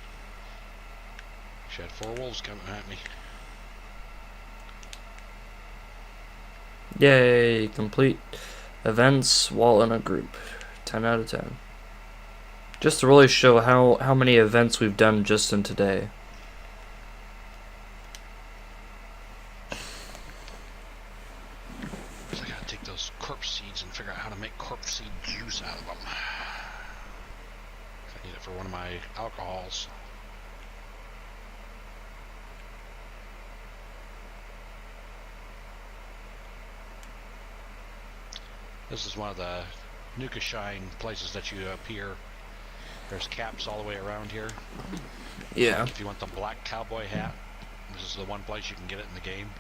She had 4 wolves coming at me. Yay, complete events while in a group. 10 out of 10. Just to really show how many events we've done just in today. So I gotta take those corpse seeds and figure out how to make corpse seed juice out of them. I need it for one of my alcohols. This is one of the Nuka Shine places that you appear. There's caps all the way around here. Yeah. If you want the black cowboy hat, this is the one place you can get it in the game.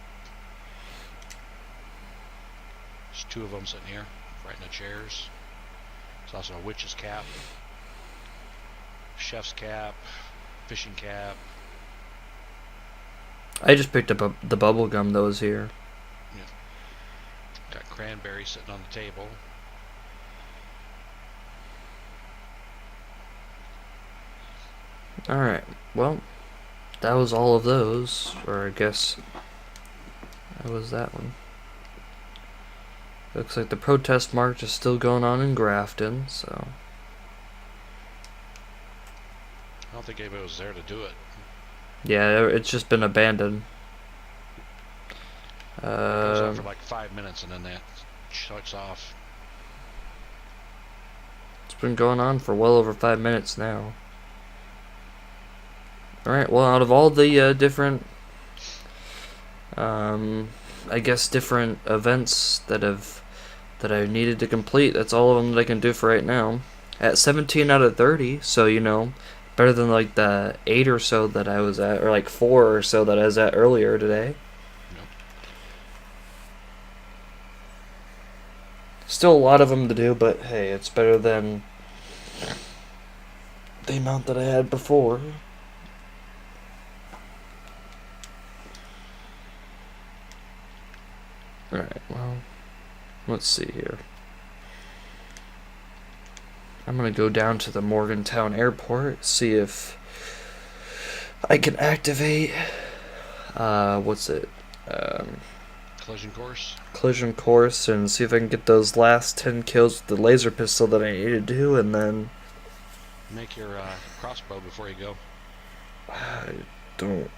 There's 2 of them sitting here, right in the chairs. There's also a witch's cap, chef's cap, fishing cap. I just picked up the bubble gum that was here. Got cranberry sitting on the table. Alright, well, that was all of those. Or I guess that was that one. Looks like the protest march is still going on in Grafton, so. I don't think anybody was there to do it. Yeah, it's just been abandoned. It goes on for like 5 minutes and then that shuts off. It's been going on for well over 5 minutes now. Alright, well, out of all the different, I guess different events that I needed to complete, that's all of them that I can do for right now. At 17 out of 30, so, you know, better than like the 8 or so that I was at, or like 4 or so that I was at earlier today. Still a lot of them to do, but hey, it's better than the amount that I had before. Alright, well, let's see here. I'm gonna go down to the Morgantown Airport, see if I can activate, what's it, Collision course. collision course, and see if I can get those last 10 kills with the laser pistol that I need to do, and then Make your crossbow before you go. I don't.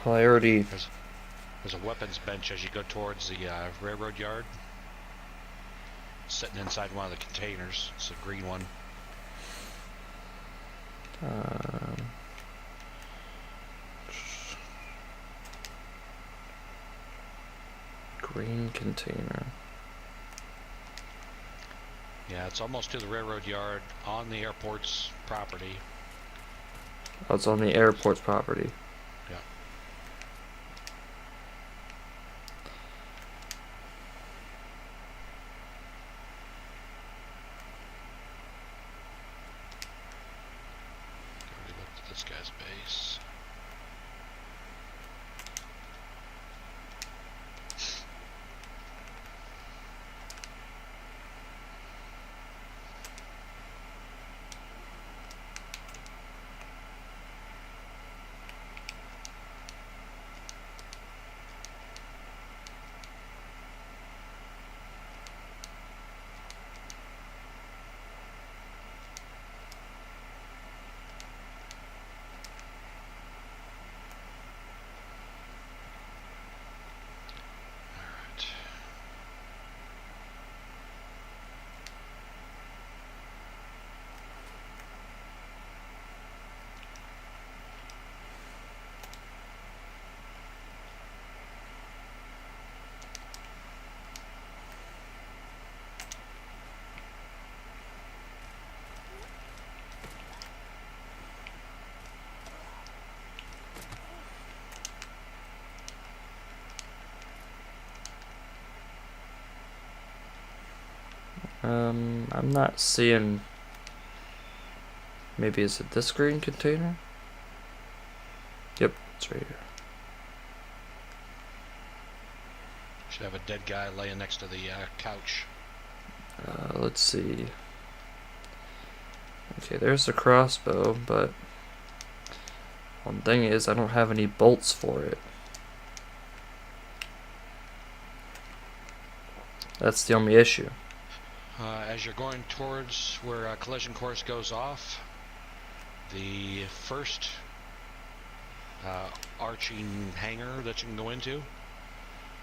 Well, I already. There's a weapons bench as you go towards the railroad yard. Sitting inside one of the containers. It's a green one. Green container. Yeah, it's almost to the railroad yard on the airport's property. Oh, it's on the airport's property. Yeah. Already looked at this guy's base. I'm not seeing. Maybe is it this green container? Yep, it's right here. Should have a dead guy laying next to the couch. Let's see. Okay, there's the crossbow, but one thing is I don't have any bolts for it. That's the only issue. As you're going towards where collision course goes off, the first arching hangar that you can go into,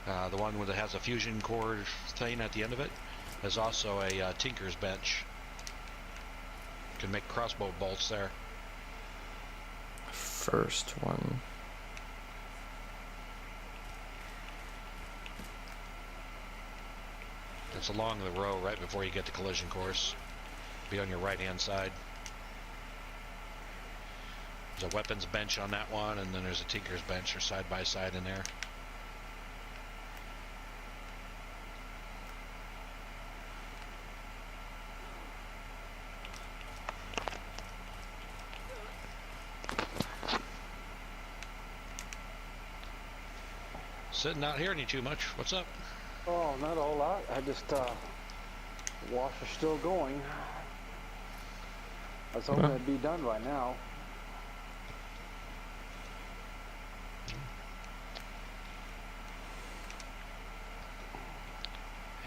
the one that has a fusion core thing at the end of it, is also a tinker's bench. You can make crossbow bolts there. First one. It's along the row right before you get to collision course. Be on your right hand side. There's a weapons bench on that one, and then there's a tinker's bench. They're side by side in there. Sitting out hearing you too much. What's up? Oh, not a whole lot. I just, washer's still going. I was hoping it'd be done by now.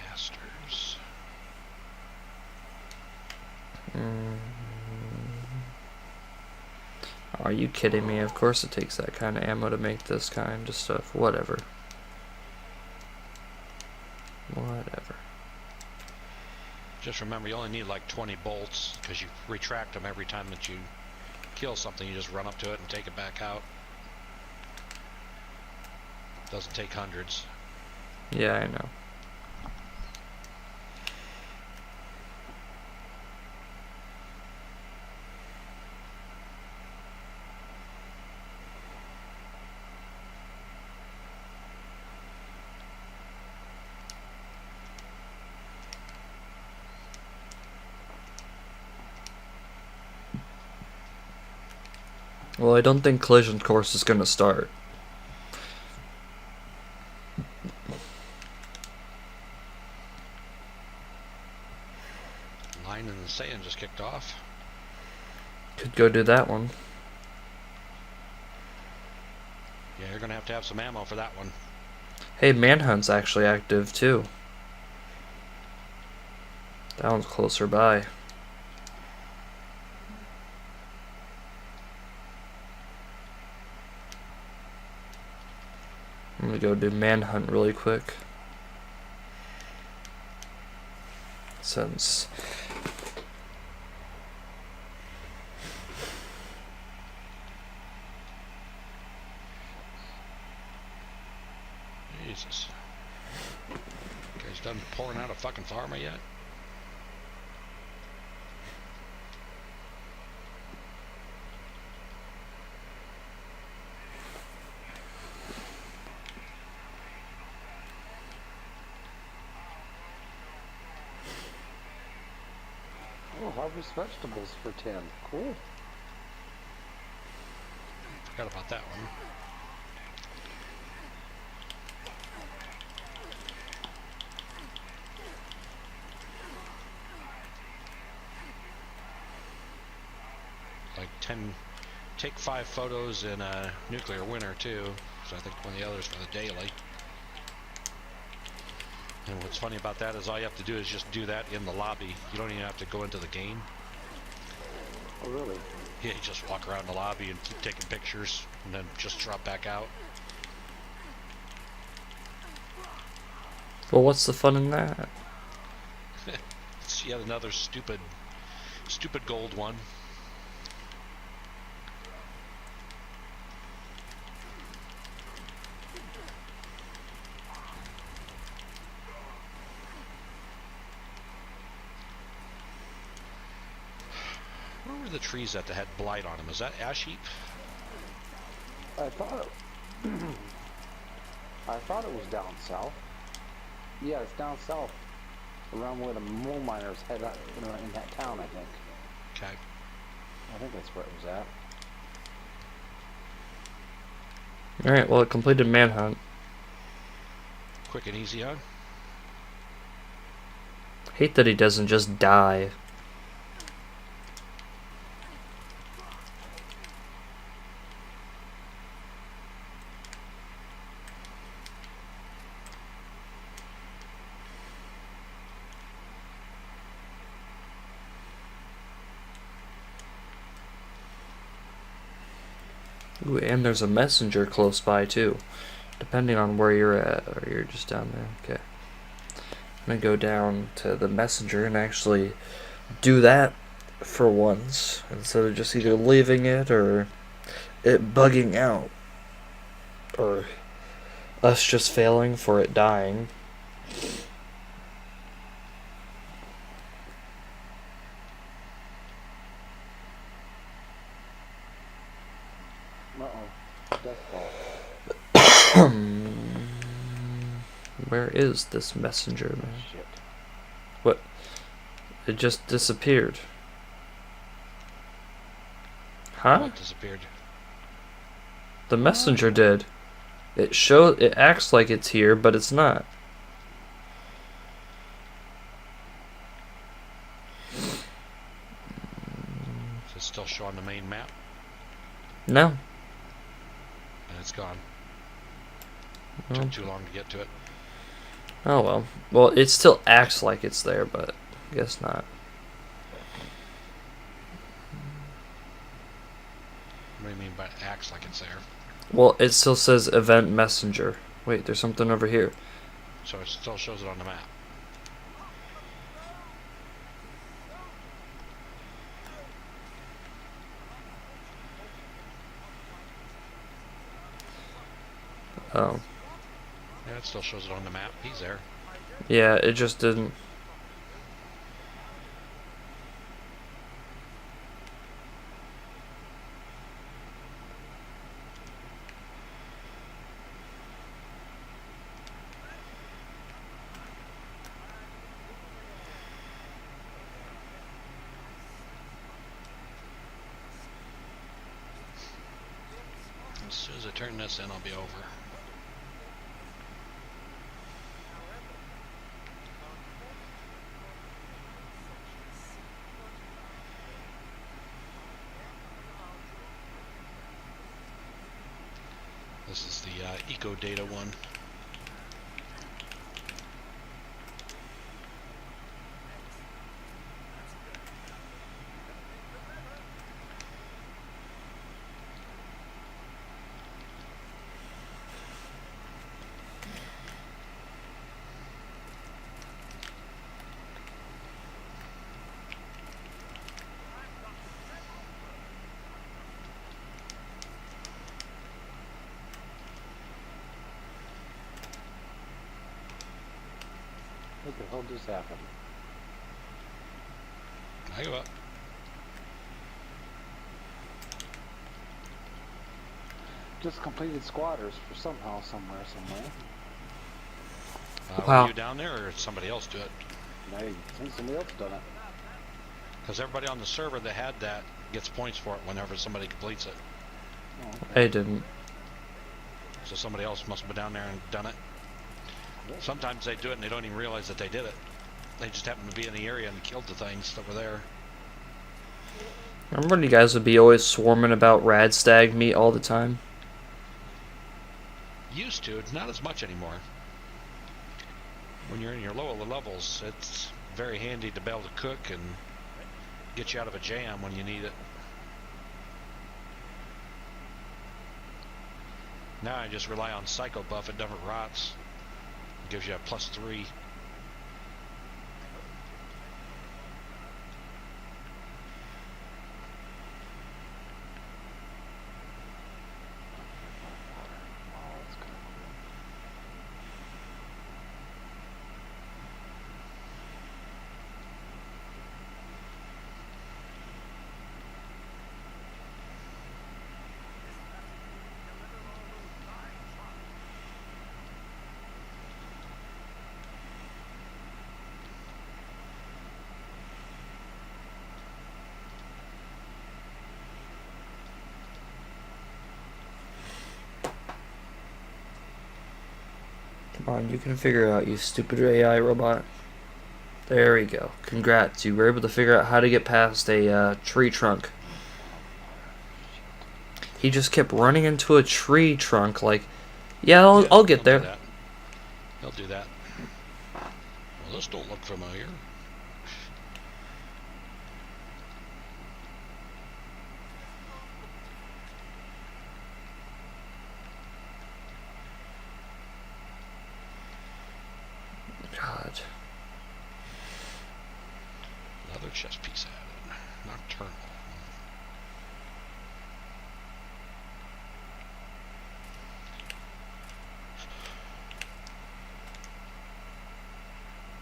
Masters. Are you kidding me? Of course it takes that kind of ammo to make this kind of stuff. Whatever. Whatever. Just remember, you only need like 20 bolts, because you retract them every time that you kill something. You just run up to it and take it back out. Doesn't take hundreds. Yeah, I know. Well, I don't think collision course is gonna start. Line in the sand just kicked off. Could go do that one. Yeah, you're gonna have to have some ammo for that one. Hey, Manhunt's actually active too. That one's closer by. I'm gonna go do Manhunt really quick. Since Jesus. Guys done pouring out a fucking pharma yet? Oh, harvest vegetables for 10. Cool. Forgot about that one. Like 10, take 5 photos in a nuclear winter too. So I think one of the others for the daily. And what's funny about that is all you have to do is just do that in the lobby. You don't even have to go into the game. Oh, really? Yeah, you just walk around the lobby and keep taking pictures and then just drop back out. well, what's the fun in that? It's yet another stupid gold one. Where were the trees that had blight on them? Is that ash heap? I thought I thought it was down south. Yeah, it's down south. Around where the mole miners head up in that town, I think. Okay. I think that's where it was at. Alright, well, it completed manhunt. Quick and easy, huh? Hate that he doesn't just die. Ooh, and there's a messenger close by too, depending on where you're at, or you're just down there. Okay, I'm gonna go down to the messenger and actually do that for once, instead of just either leaving it or it bugging out, or us just failing for it dying. Uh-oh. Death ball. Where is this messenger, man? Shit. What? It just disappeared. Huh? What disappeared? The messenger did. It acts like it's here, but it's not. Is it still showing the main map? No. And it's gone. Well, Took too long to get to it. oh well. Well, it still acts like it's there, but I guess not. What do you mean by acts like it's there? Well, it still says event messenger. Wait, there's something over here. So it still shows it on the map. Oh. Yeah, it still shows it on the map. He's there. Yeah, it just didn't. As soon as I turn this in, I'll be over. This is the eco data one. What the hell just happened? I give up. Just completed squatters for somehow, somewhere. Wow. Were you down there, or did somebody else do it? Now you think somebody else done it. Because everybody on the server that had that gets points for it whenever somebody completes it. Oh, okay. I didn't. So somebody else must have been down there and done it. Sometimes they do it and they don't even realize that they did it. They just happen to be in the area and killed the things that were there. Remember when you guys would be always swarming about rad stag meat all the time? Used to, not as much anymore. When you're in your lower levels, it's very handy to be able to cook and get you out of a jam when you need it. Now I just rely on Psycho Buff. It never rots. It gives you a +3. Oh, that's kind of cool. Come on, you can figure it out, you stupid AI robot. There we go. Congrats, you were able to figure out how to get past a tree trunk. He just kept running into a tree trunk like, yeah, I'll get he'll there. Do that. He'll do that. Well, this don't look familiar. God. Another chess piece added. Nocturnal.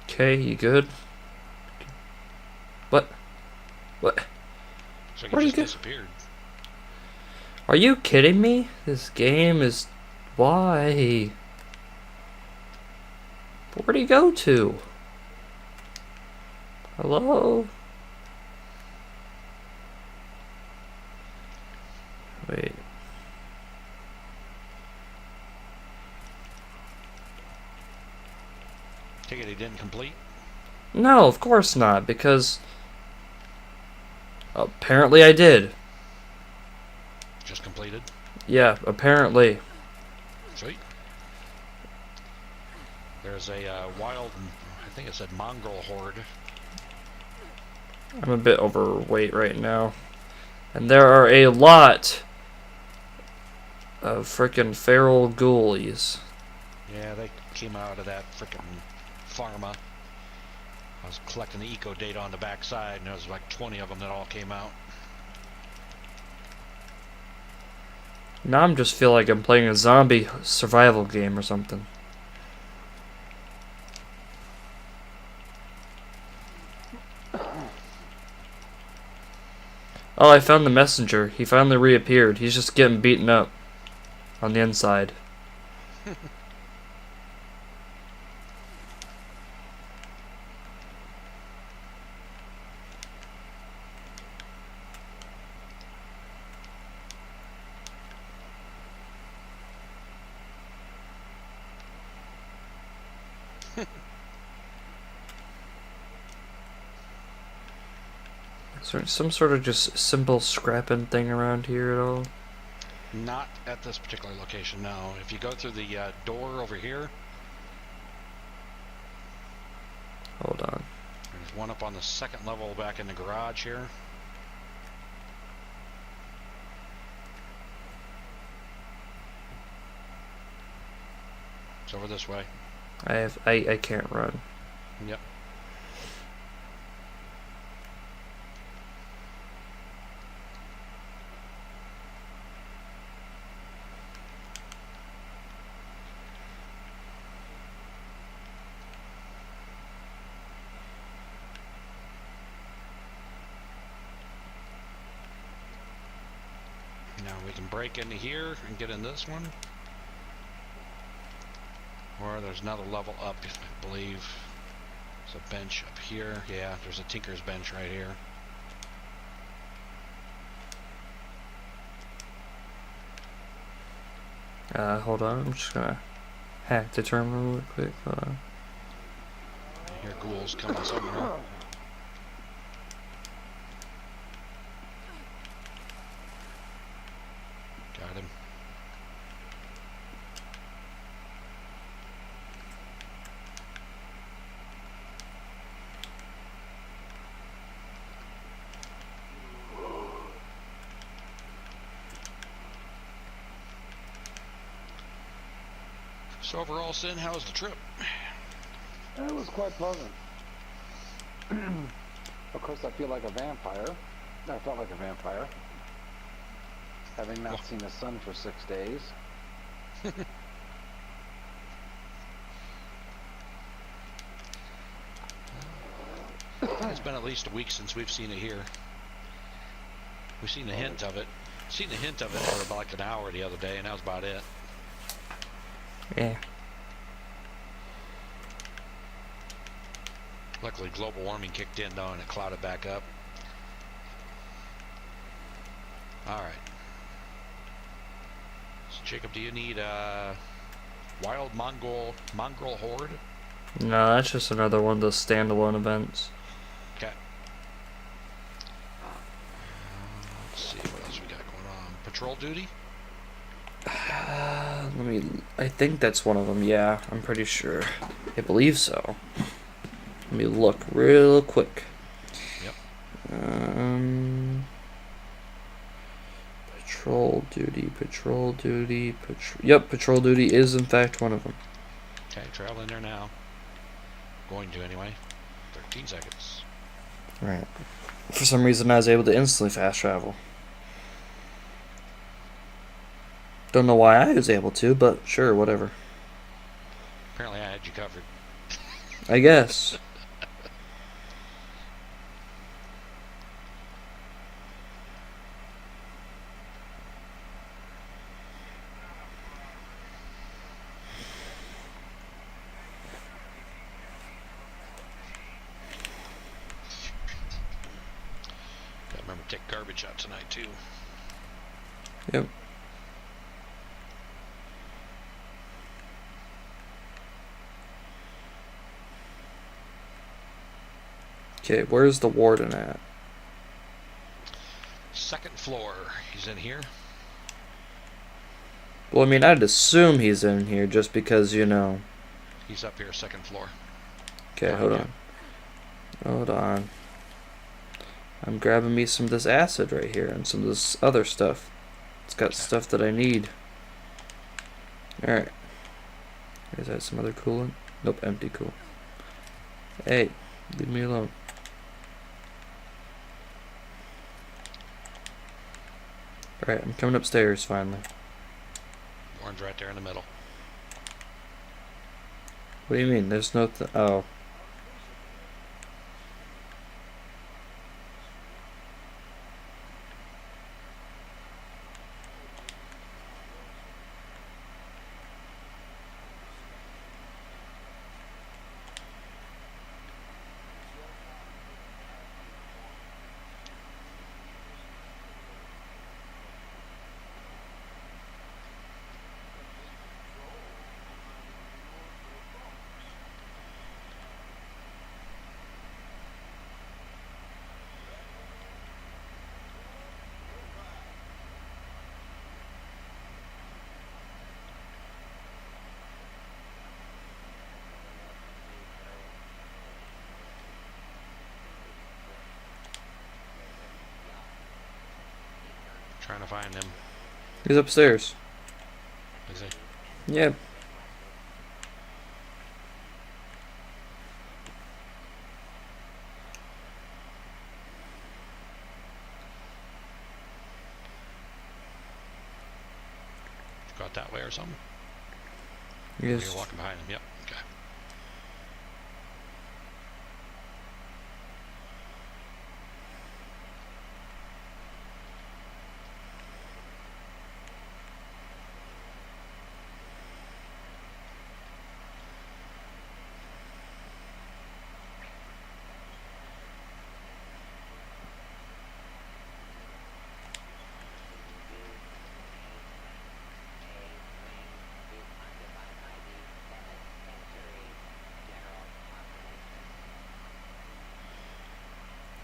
Okay, you good? What? What? Looks like Where'd it he just go? disappeared. Are you kidding me? This game is... Why? Where'd he go to? Hello? Wait. Take it he didn't complete? No, of course not, because... Apparently I did. Just completed? Yeah, apparently. Sweet. There's a wild, I think it said mongrel horde. I'm a bit overweight right now. And there are a lot of frickin' feral ghoulies. Yeah, they came out of that frickin' pharma. I was collecting the eco data on the backside, and there was like 20 of them that all came out. Now I'm just feel like I'm playing a zombie survival game or something. Oh, I found the messenger. He finally reappeared. He's just getting beaten up on the inside. Is there some sort of just simple scrapping thing around here at all? Not at this particular location, no. If you go through the door over here, Hold on. there's one up on the second level back in the garage here. It's over this way. I can't run. Yep. Now we can break into here and get in this one. Or there's another level up, I believe. There's a bench up here. Yeah, there's a tinker's bench right here. Hold on. I'm just gonna hack the terminal real quick. Hold on. I hear ghouls coming somewhere. Got him. So overall, Sin, how was the trip? It was quite pleasant. Of course, I feel like a vampire. I felt like a vampire. Having not seen the sun for 6 days. It's been at least a week since we've seen it here. We've seen a hint of it. Seen a hint of it for about like an hour the other day, and that was about it. Yeah. Luckily, global warming kicked in though, and it clouded back up. All right. So, Jacob, do you need Wild Mongrel Horde. No, that's just another one of those standalone events. Okay. Let's see what else we got going on. Patrol duty. I think that's one of them. Yeah, I'm pretty sure. I believe so. Let me look real quick. Yep. Patrol duty. Yep, patrol duty is in fact one of them. Okay, traveling there now. Going to anyway. 13 seconds. Right. For some reason, I was able to instantly fast travel. Don't know why I was able to, but sure, whatever. Apparently I had you covered. I guess. Gotta remember to take garbage out tonight too. Yep. Okay, where's the warden at? Second floor. He's in here. Well, I mean, I'd assume he's in here just because, you know. He's up here, second floor. Okay, hold on. Hold on. I'm grabbing me some of this acid right here and some of this other stuff. It's got stuff that I need. Alright. Is that some other coolant? Nope, empty cool. Hey, leave me alone. Alright, I'm coming upstairs finally. One's right there in the middle. What do you mean? There's no oh. Trying to find him. He's upstairs. Is he? Yeah. Got that way or something? Yes. You're walking behind him. Yep. Okay.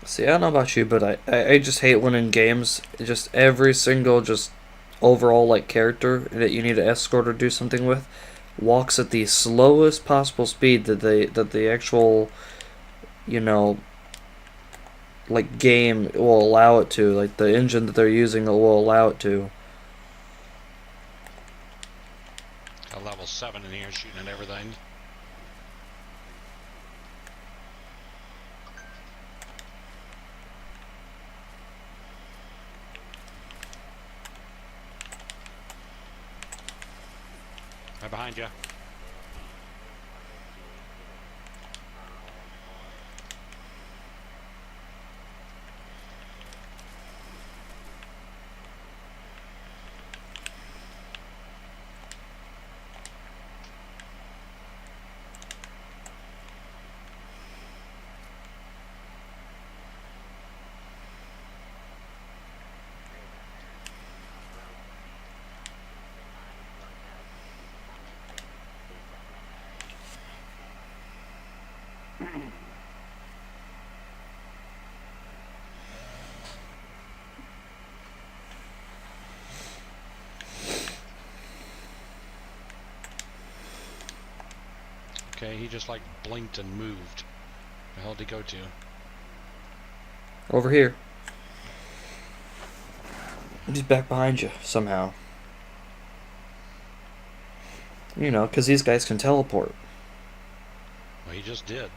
See, I don't know about you, but I just hate when in games, just every single just overall like character that you need to escort or do something with walks at the slowest possible speed that the actual, you know, like game will allow it to, like the engine that they're using will allow it to. Got level 7 in here shooting at everything. Right behind you. Okay, he just like blinked and moved. Where the hell did he go to? Over here. He's back behind you, somehow. You know, because these guys can teleport. Well, he just did.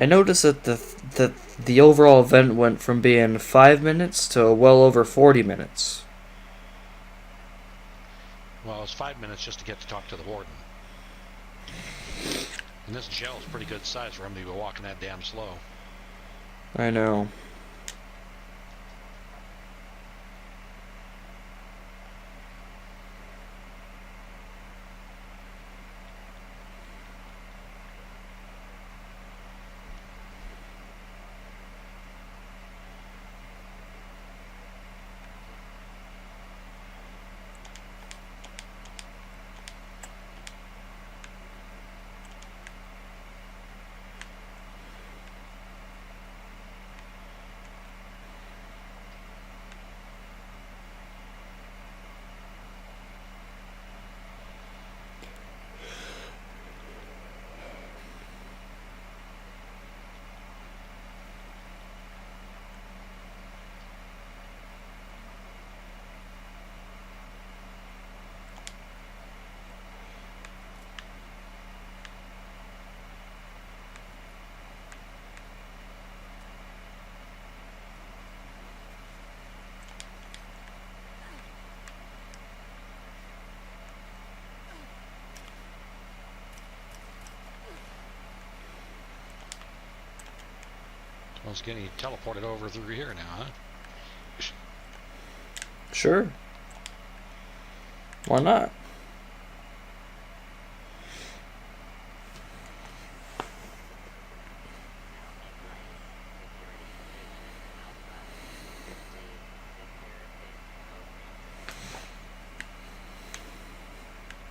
I noticed that the overall event went from being 5 minutes to well over 40 minutes. Well, it was 5 minutes just to get to talk to the warden. And this gel's pretty good size for him to be walking that damn slow. I know. Once again, he teleported over through here now, huh? Sure. Why not?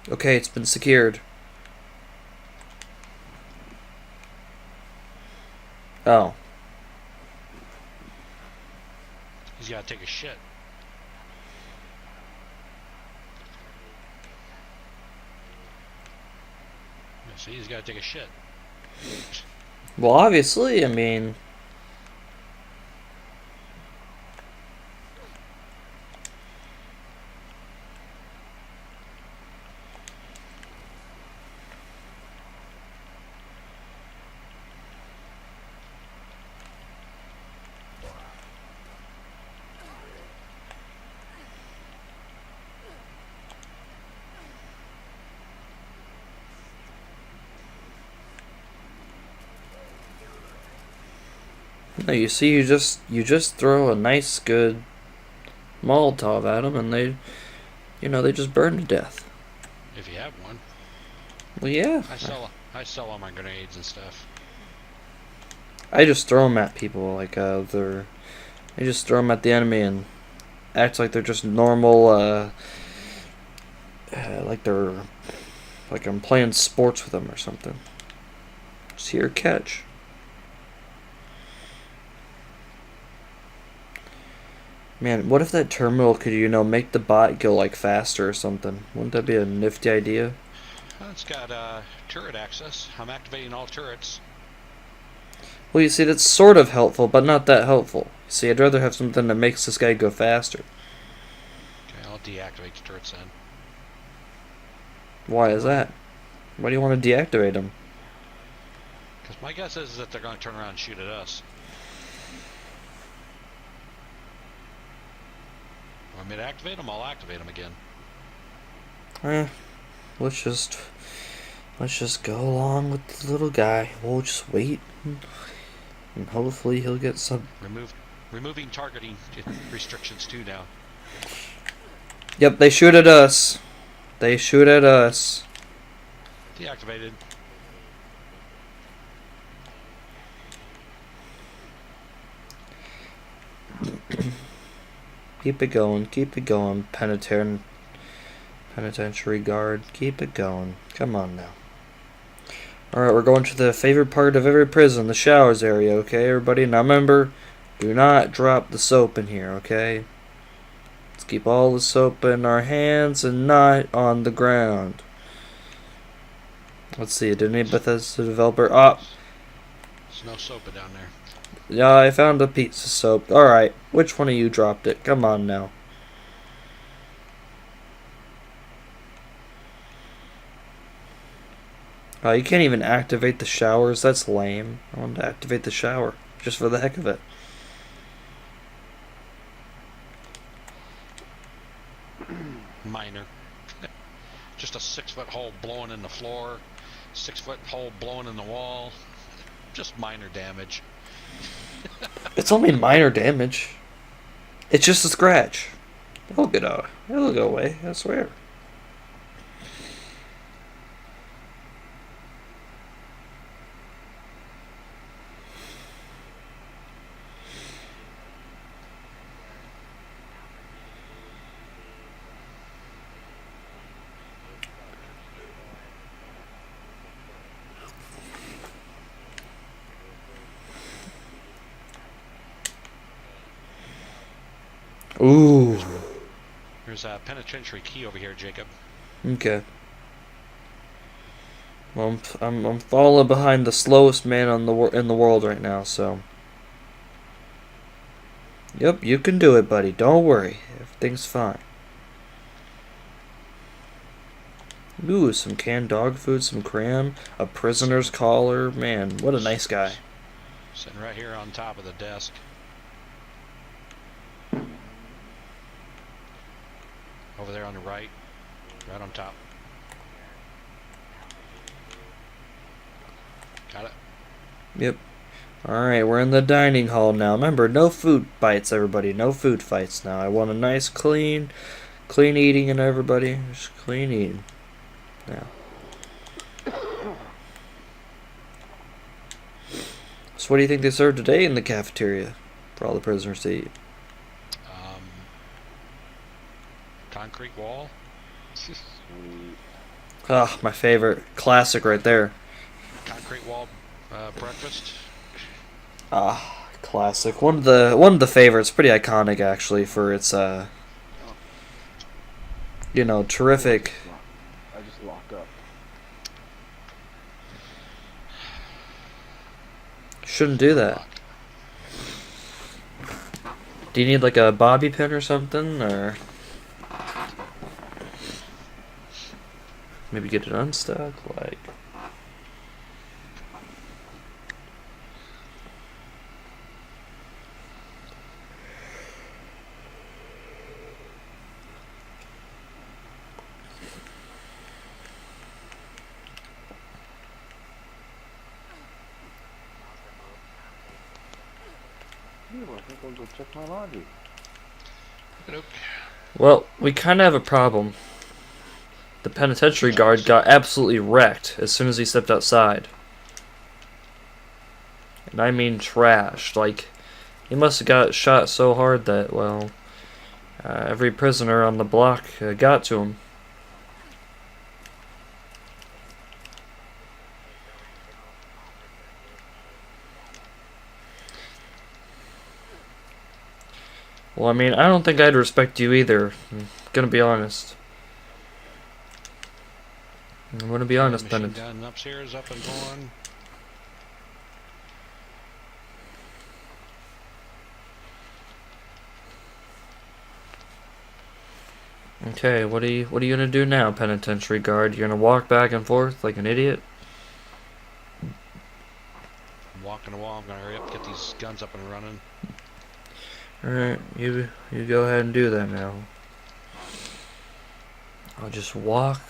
Okay, it's been secured. Oh. He's got to take a shit. See, he's got to take a shit. Well, obviously, I mean... No, you see, you just throw a nice, good Molotov at them, and they, they just burn to death. If you have one. Well, yeah. I sell all my grenades and stuff. I just throw them at people like I just throw them at the enemy and act like they're just normal. Like I'm playing sports with them or something. Just here, catch. Man, what if that terminal could, make the bot go, like, faster or something? Wouldn't that be a nifty idea? Well, it's got turret access. I'm activating all turrets. Well, you see, that's sort of helpful, but not that helpful. See, I'd rather have something that makes this guy go faster. Okay, I'll deactivate the turrets then. Why is that? Why do you want to deactivate them? Because my guess is that they're going to turn around and shoot at us. Want me to activate them? I'll activate them again. Let's just go along with the little guy. We'll just wait, and hopefully he'll get some. Removing targeting restrictions too now. Yep, they shoot at us. They shoot at us. Deactivated. Keep it going, penitentiary guard. Keep it going. Come on now. Alright, we're going to the favorite part of every prison, the showers area, okay, everybody? Now remember, do not drop the soap in here, okay? keep all the soap in our hands and not on the ground. Let's see, did any Bethesda developer... Ah, There's no soap down there. yeah, I found a piece of soap. Alright, which one of you dropped it? Come on now. You can't even activate the showers. That's lame. I want to activate the shower, just for the heck of it. Minor. Just a 6-foot hole blowing in the floor, 6-foot hole blowing in the wall. Just minor damage. It's only minor damage. It's just a scratch. It'll go away, I swear. Ooh. There's a penitentiary key over here, Jacob. Okay. Well, I'm falling behind the slowest man in the world right now, so. Yep, you can do it, buddy. Don't worry. Everything's fine. Ooh, some canned dog food, some cram, a prisoner's collar. Man, what a nice guy. Sitting right here on top of the desk. Over there on the right. Right on top. Got it? Yep. Alright, we're in the dining hall now. Remember, no food fights, everybody. No food fights now. I want a nice, clean eating, and everybody. Just clean eating. Now. So what do you think they served today in the cafeteria for all the prisoners to eat? Concrete wall. Sweet. Ah, my favorite. Classic right there. Concrete wall breakfast. Ah, classic. One of the favorites. Pretty iconic, actually, for its terrific. I just locked up. Shouldn't do that. Do you need like a bobby pin or something, or maybe get it unstuck? Like, Ooh, I think I'll go check my laundry. Nope. well, we kind of have a problem. The penitentiary guard got absolutely wrecked as soon as he stepped outside. And I mean trashed. Like, he must have got shot so hard that, well, every prisoner on the block got to him. Well, I mean, I don't think I'd respect you either. I'm gonna be honest. I'm gonna be honest, Machine Pennant. gun upstairs, up and going. Okay, what are you gonna do now, penitentiary guard? You're gonna walk back and forth like an idiot? I'm walking the wall. I'm gonna hurry up, get these guns up and running. Alright, you go ahead and do that now. I'll just walk.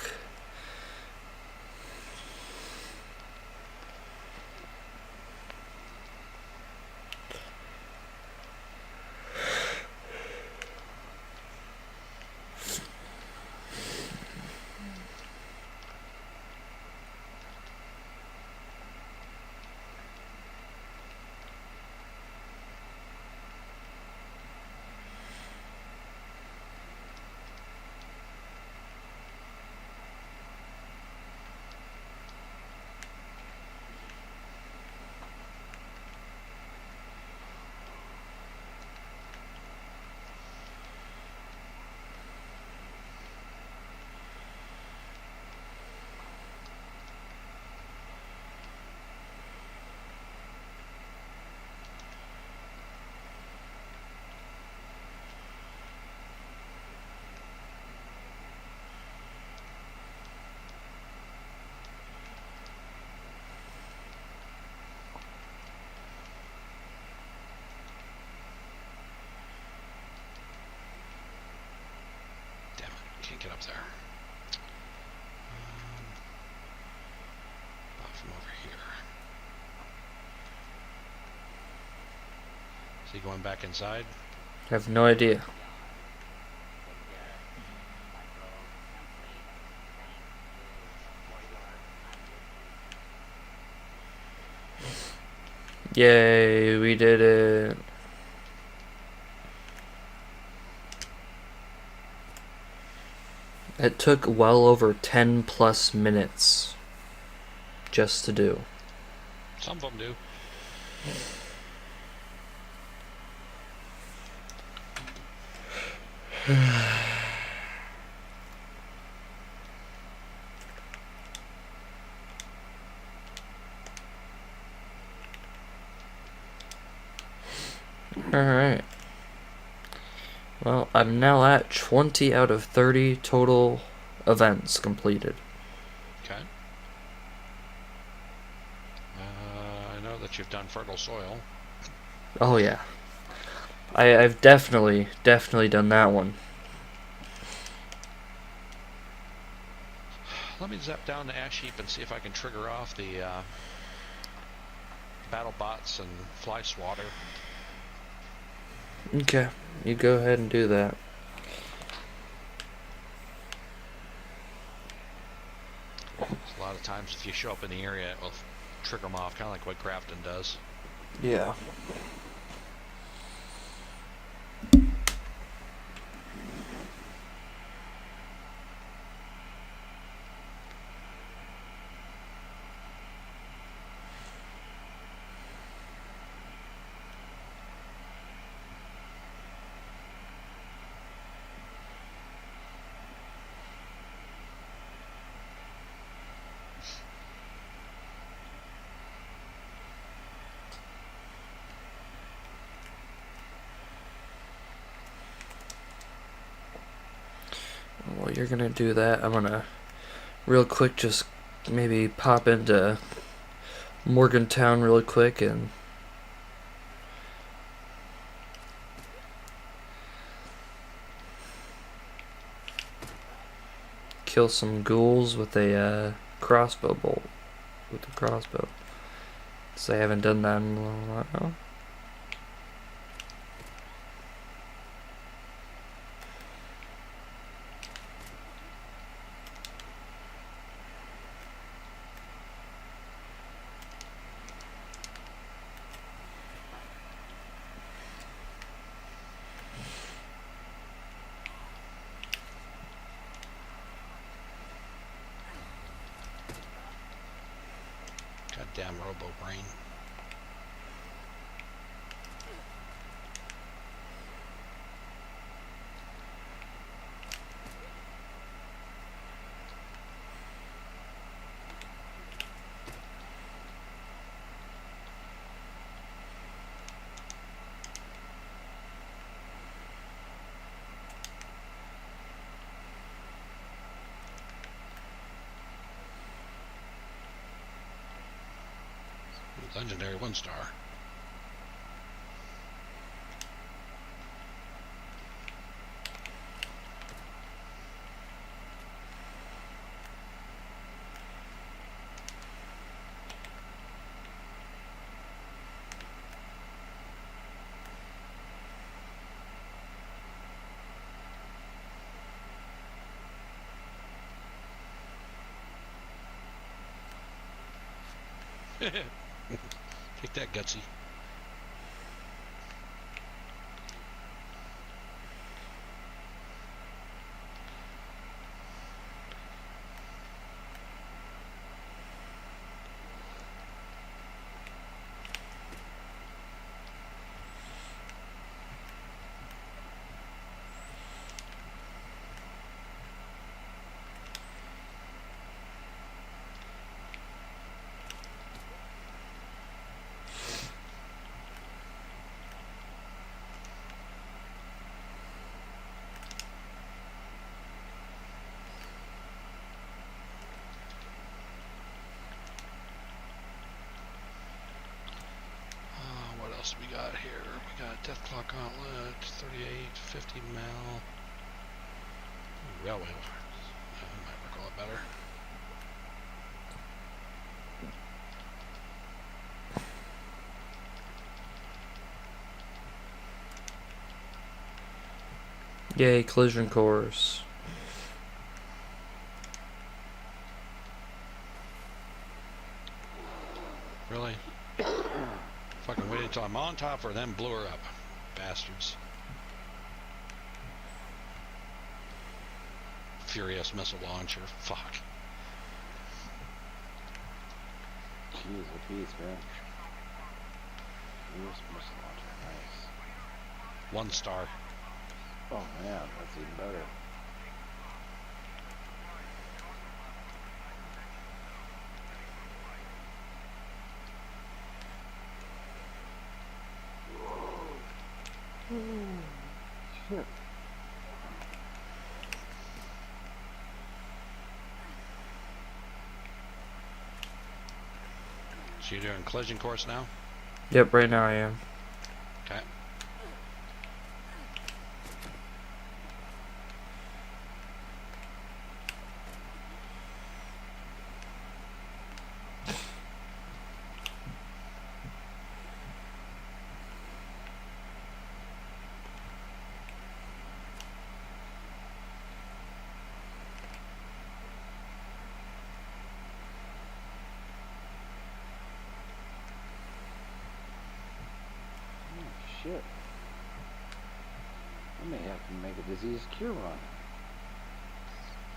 get up there. About from over here. Is he going back inside? I have no idea. Yay, we did it. It took well over 10 plus minutes just to do. Some of them do. Alright. Well, I'm now at 20 out of 30 total events completed. Okay. I know that you've done fertile soil. Oh yeah. I've definitely done that one. Let me zap down the ash heap and see if I can trigger off the battle bots and fly swatter. Okay, you go ahead and do that. A lot of times if you show up in the area, it will trigger them off, kind of like what Grafton does. Yeah. While you're gonna do that, I'm gonna real quick just maybe pop into Morgantown real quick and kill some ghouls with a crossbow bolt. With the crossbow. 'Cause I haven't done that in a little while. Goddamn robo brain. Legendary 1-star. Take that, Gutsy. What else we got here? We got Deathclaw Gauntlet, 38, 50 mal. railway. That might work a lot better. Yay, collision course. Really? Fucking waited until I'm on top for them, blew her up. Bastards. Furious missile launcher. Fuck. Jeez, what piece, man. Furious missile launcher, nice. 1 star. Oh man, that's even better. Shit. So you're doing collision course now? Yep, right now I am. Okay. Shit. I may have to make a disease cure run.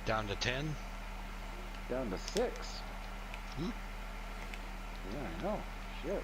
Down to 10? Down to 6. Hmm? Yeah, I know. Shit.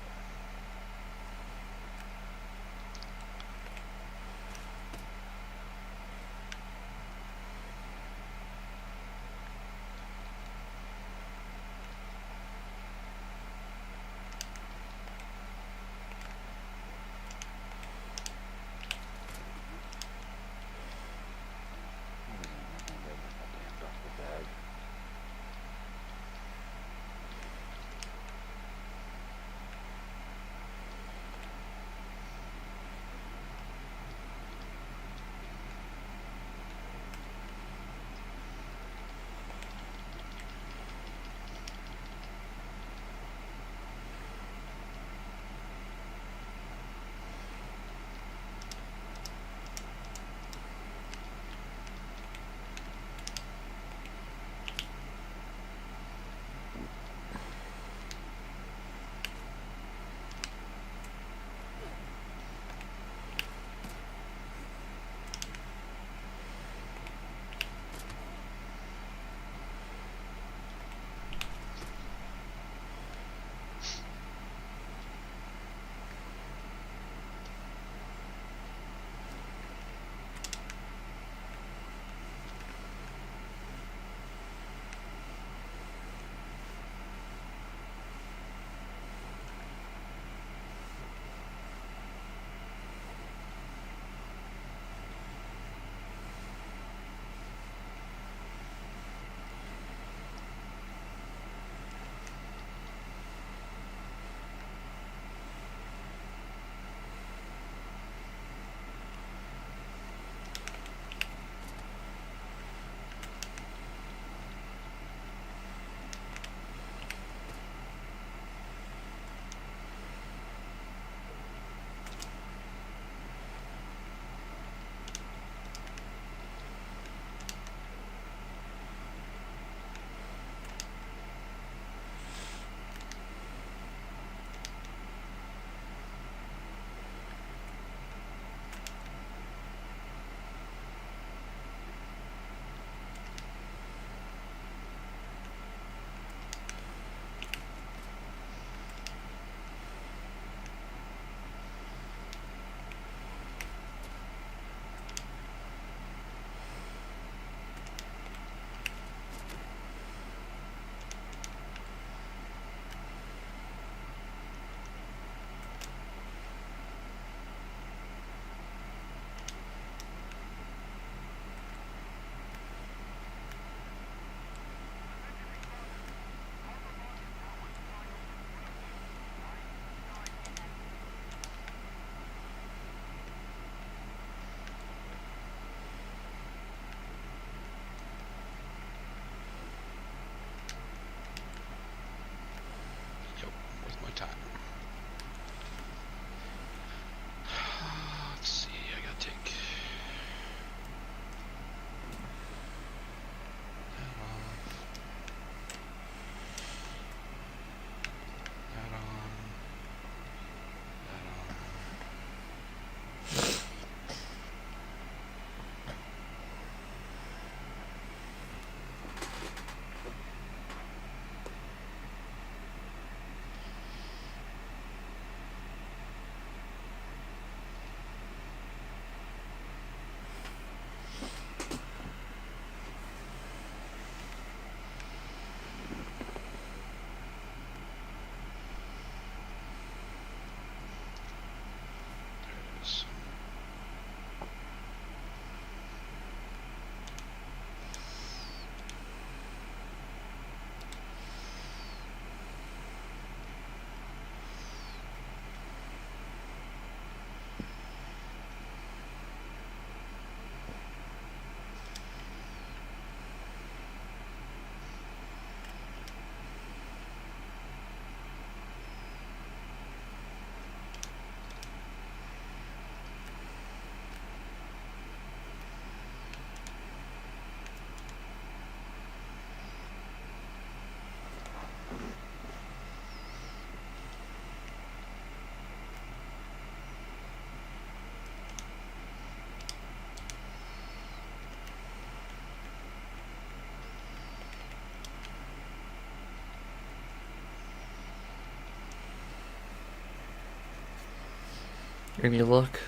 Any luck?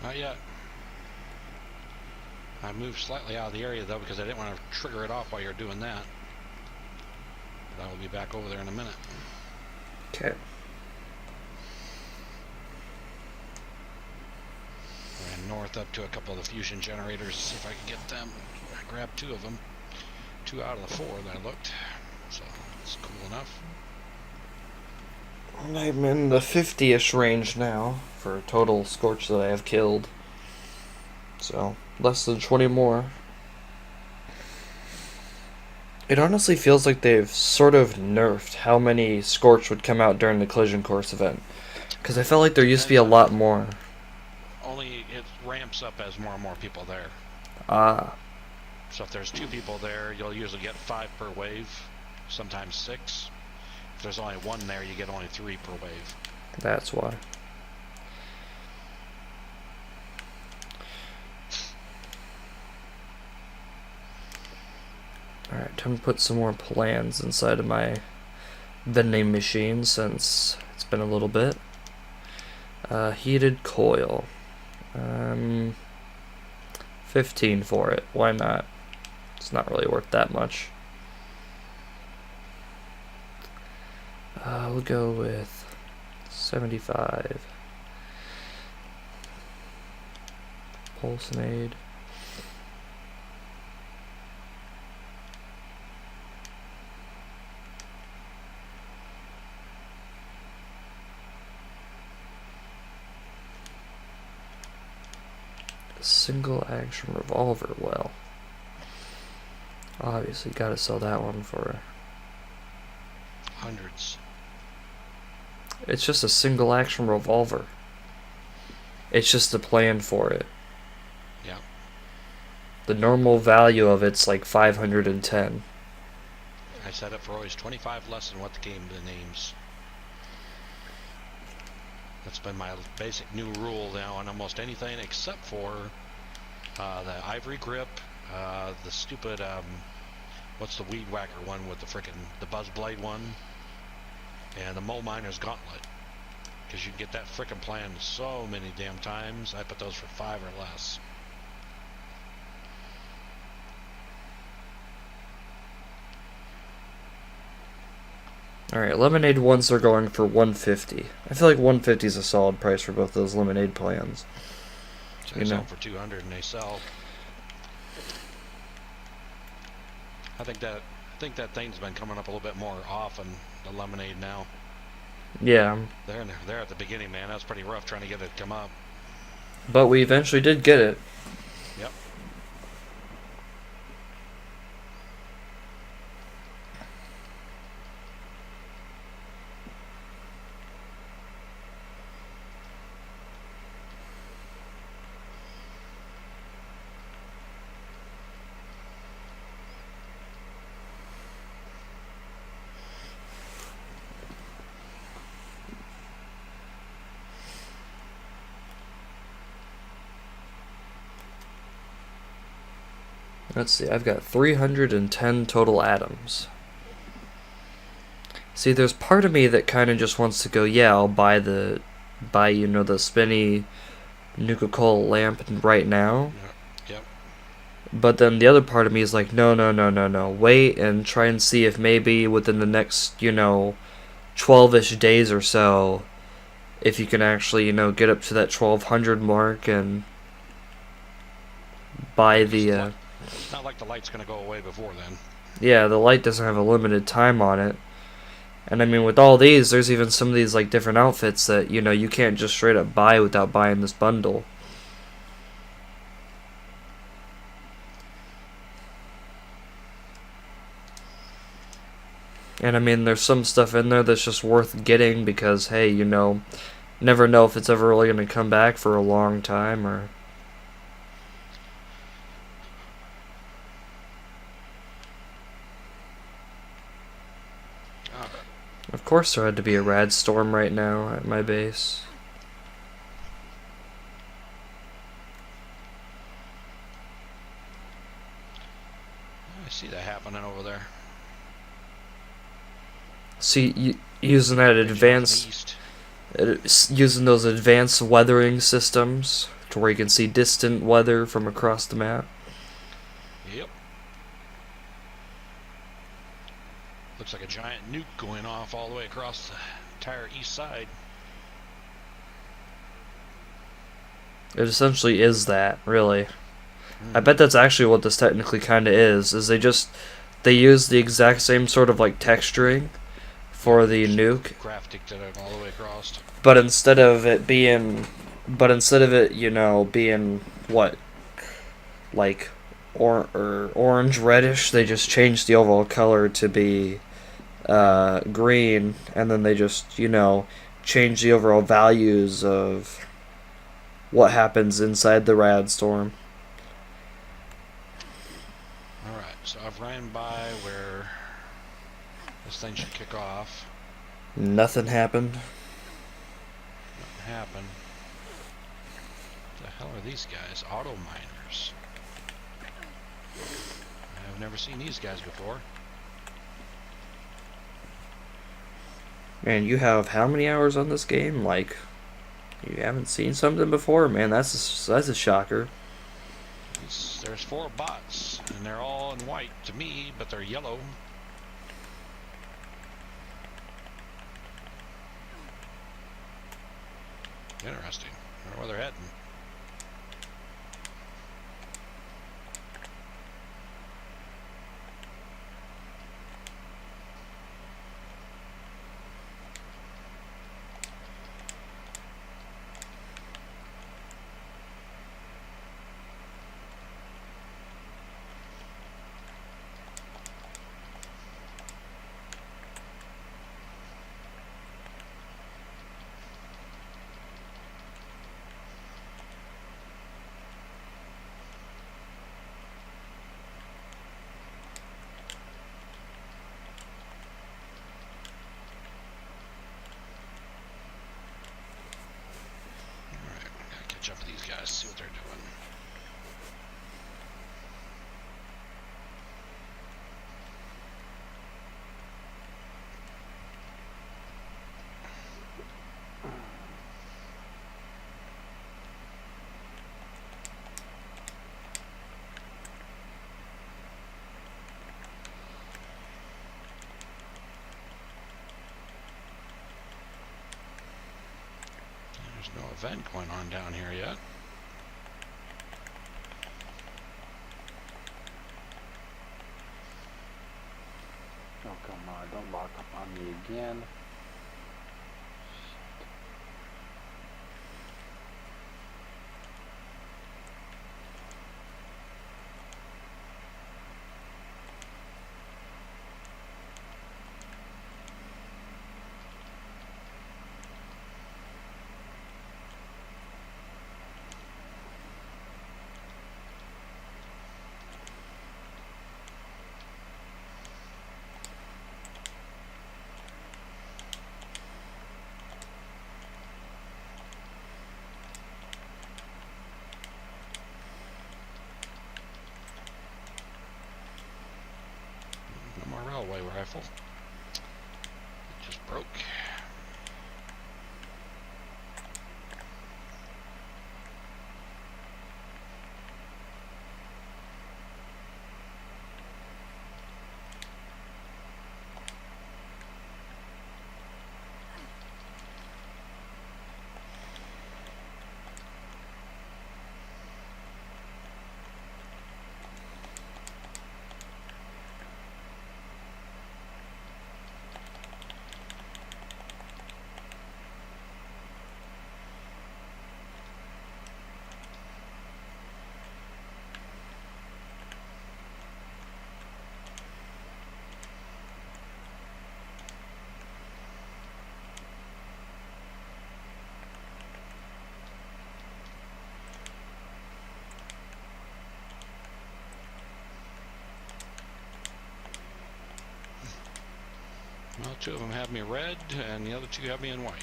Not yet. I moved slightly out of the area though because I didn't want to trigger it off while you're doing that. But I will be back over there in a minute. Okay. Ran north up to a couple of the fusion generators to see if I could get them. I grabbed 2 of them. 2 out of the 4 that I looked. So it's cool enough. I'm in the 50-ish range now for total Scorch that I have killed. So, less than 20 more. It honestly feels like they've sort of nerfed how many Scorch would come out during the Collision Course event. Because I felt like there used to be a lot more. Only it ramps up as more and more people there. Ah. So if there's 2 people there, you'll usually get 5 per wave, sometimes 6. If there's only 1 there, you get only 3 per wave. That's why. Alright, time to put some more plans inside of my vending machine since it's been a little bit. Heated coil. 15 for it. Why not? It's not really worth that much. We'll go with 75. Pulsinade. Single action revolver. Well, obviously gotta sell that one for Hundreds. It's just a single action revolver. It's just the plan for it. Yeah. The normal value of it's like 510. I set it for always 25 less than what the game names. That's been my basic new rule now on almost anything except for the ivory grip, the stupid, what's the weed whacker one with the frickin' the buzz blade one, and the mole miner's gauntlet. Because you can get that frickin' plan so many damn times. I put those for 5 or less. Alright, lemonade ones are going for 150. I feel like 150 is a solid price for both those lemonade plans. So I sell them for 200 and they sell. I think that thing's been coming up a little bit more often, the lemonade now. Yeah. They're at the beginning, man. That's pretty rough trying to get it to come up. But we eventually did get it. Yep. Let's see, I've got 310 total atoms. See, there's part of me that kind of just wants to go, yeah, I'll buy the spinny Nuka-Cola lamp right now. Yep. But then the other part of me is like, no, wait and try and see if maybe within the next, 12-ish days or so, if you can actually, get up to that 1200 mark and buy the, It's not like the light's going to go away before then. yeah, the light doesn't have a limited time on it. And I mean, with all these, there's even some of these, like, different outfits that, you can't just straight up buy without buying this bundle. And I mean, there's some stuff in there that's just worth getting because, hey, never know if it's ever really going to come back for a long time or... Of course there had to be a rad storm right now at my base. I see that happening over there. See, using that advanced... It's using those advanced weathering systems to where you can see distant weather from across the map. Yep. Looks like a giant nuke going off all the way across the entire east side. It essentially is that, really. I bet that's actually what this technically kind of is they use the exact same sort of like texturing for the nuke, Graphic to it all the way across. but instead of it, being what, like orange reddish, they just changed the overall color to be green, and then they just change the overall values of what happens inside the rad storm. Alright, so I've ran by where this thing should kick off. Nothing happened. Nothing happened. What the hell are these guys? Auto miners. I've never seen these guys before. Man, you have how many hours on this game? Like, you haven't seen something before? Man, that's a shocker. There's 4 bots, and they're all in white to me, but they're yellow. Interesting. I wonder where they're heading. Catch up to these guys, see what they're doing. There's no event going on down here yet. Oh, come on, don't lock up on me again. No more railway rifle. It just broke. Well, 2 of them have me red, and the other 2 have me in white.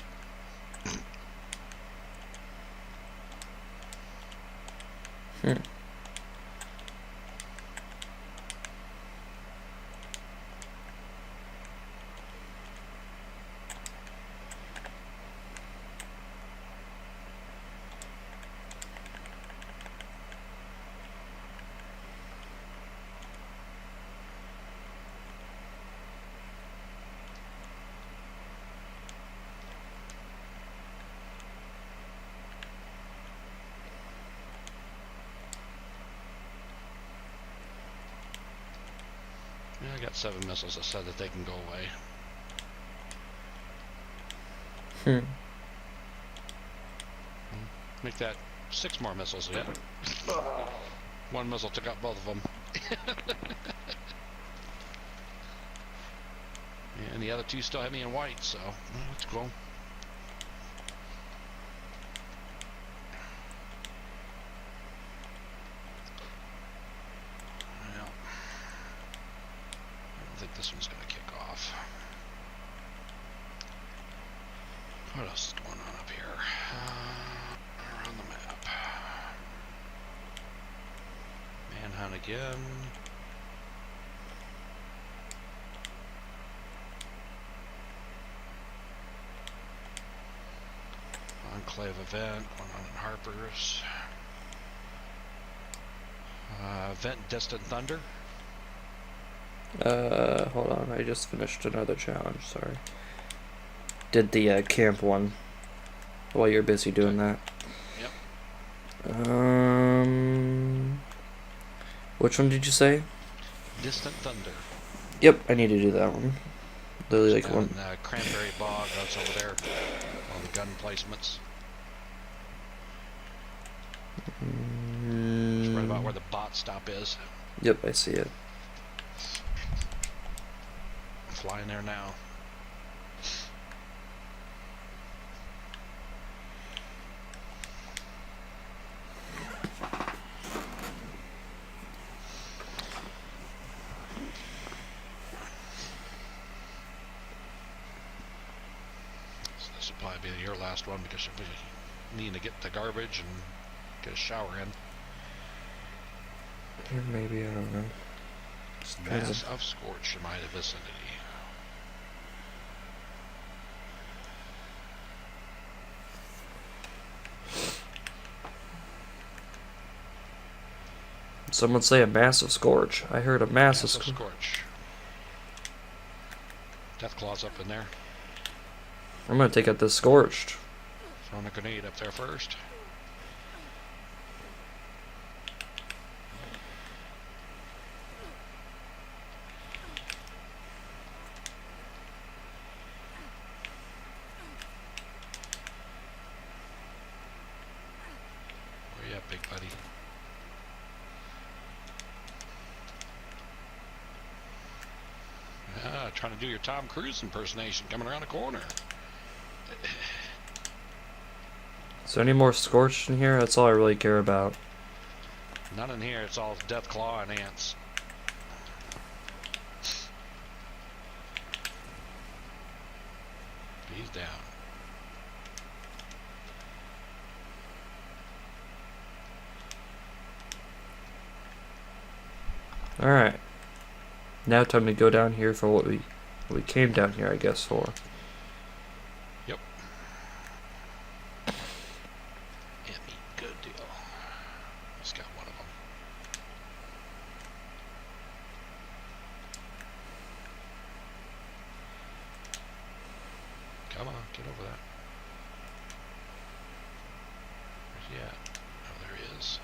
I got 7 missiles that said that they can go away. Make that 6 more missiles yet. 1 missile took out both of them. And the other 2 still have me in white, so that's cool. Well, I don't think this one's going to kick off. What else is going on up here? Around the map. Manhunt again. Enclave event, one on in Harper's. Event Distant Thunder. Hold on, I just finished another challenge, sorry. Did the camp one while you're busy doing that. Yep. Which one did you say? Distant Thunder. Yep, I need to do that one. Literally like one. Cranberry Bog, that's over there. All the gun placements. It's right about where the bot stop is. Yep, I see it. I'm flying there now. So this will probably be your last one because you'll be needing to get the garbage and get a shower in. Or maybe, I don't know. Mass of scorch in my vicinity. Someone say a massive scorch. I heard a massive scorch. Deathclaw's up in there. I'm gonna take out this scorched. Throwing a grenade up there first. Where you at, big buddy? Ah, trying to do your Tom Cruise impersonation coming around the corner. Is there any more scorched in here? That's all I really care about. None in here, it's all Deathclaw and ants. He's down. Alright. Now time to go down here for what we came down here, I guess, for. Yep. Emmy, good deal. Just got one of them. Come on, get over that. Where's he at? Oh, there he is.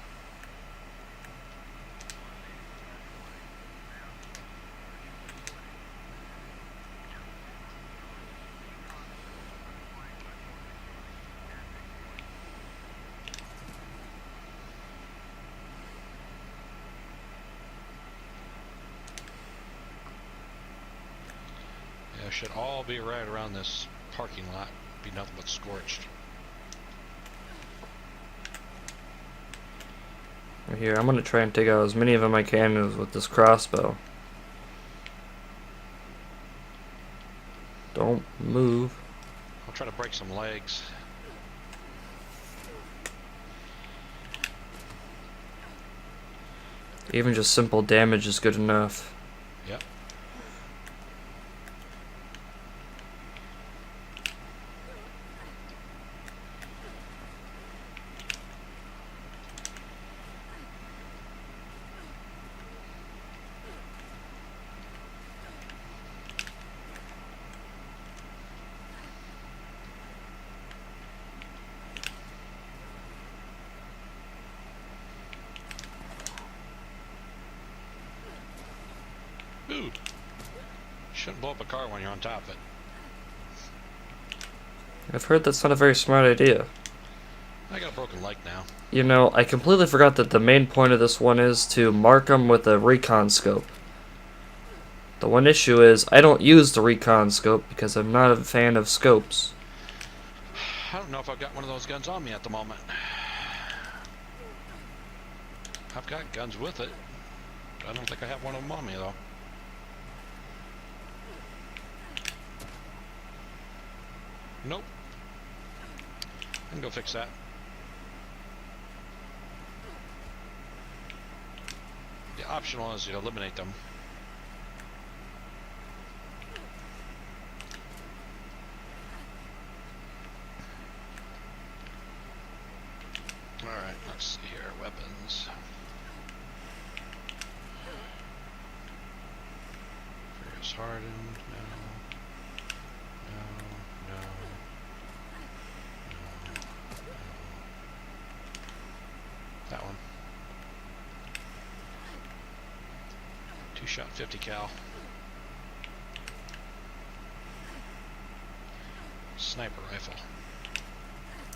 Yeah, should all be right around this parking lot. Be nothing but scorched. Right here, I'm gonna try and take out as many of them I can with this crossbow. Don't move. I'll try to break some legs. Even just simple damage is good enough. Yep. Shouldn't blow up a car when you're on top of it. I've heard that's not a very smart idea. I got a broken leg now. You know, I completely forgot that the main point of this one is to mark them with a recon scope. The one issue is, I don't use the recon scope because I'm not a fan of scopes. I don't know if I've got one of those guns on me at the moment. I've got guns with it. I don't think I have one of them on me, though. Nope. I can go fix that. The optional is you eliminate them. Alright, let's see here. Weapons. Furious Hardened. No. That one. 2-shot 50 cal. Sniper rifle.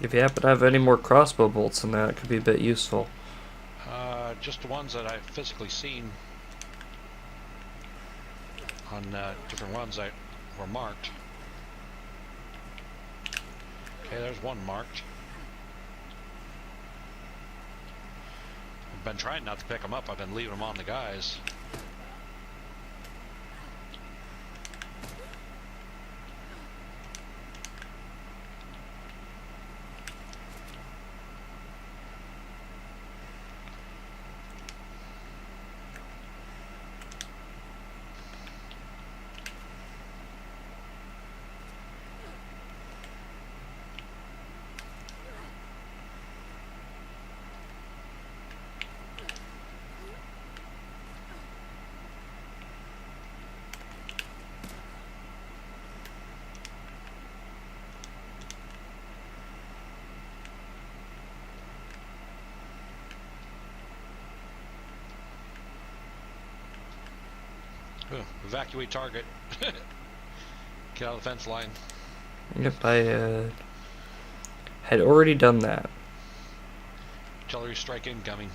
If you happen to have any more crossbow bolts than that, it could be a bit useful. Just the ones that I've physically seen on different ones that were marked. Okay, there's one marked. I've been trying not to pick them up. I've been leaving them on the guys. Ooh, evacuate target. Get out of the fence line. Yep, I had already done that. Artillery strike incoming.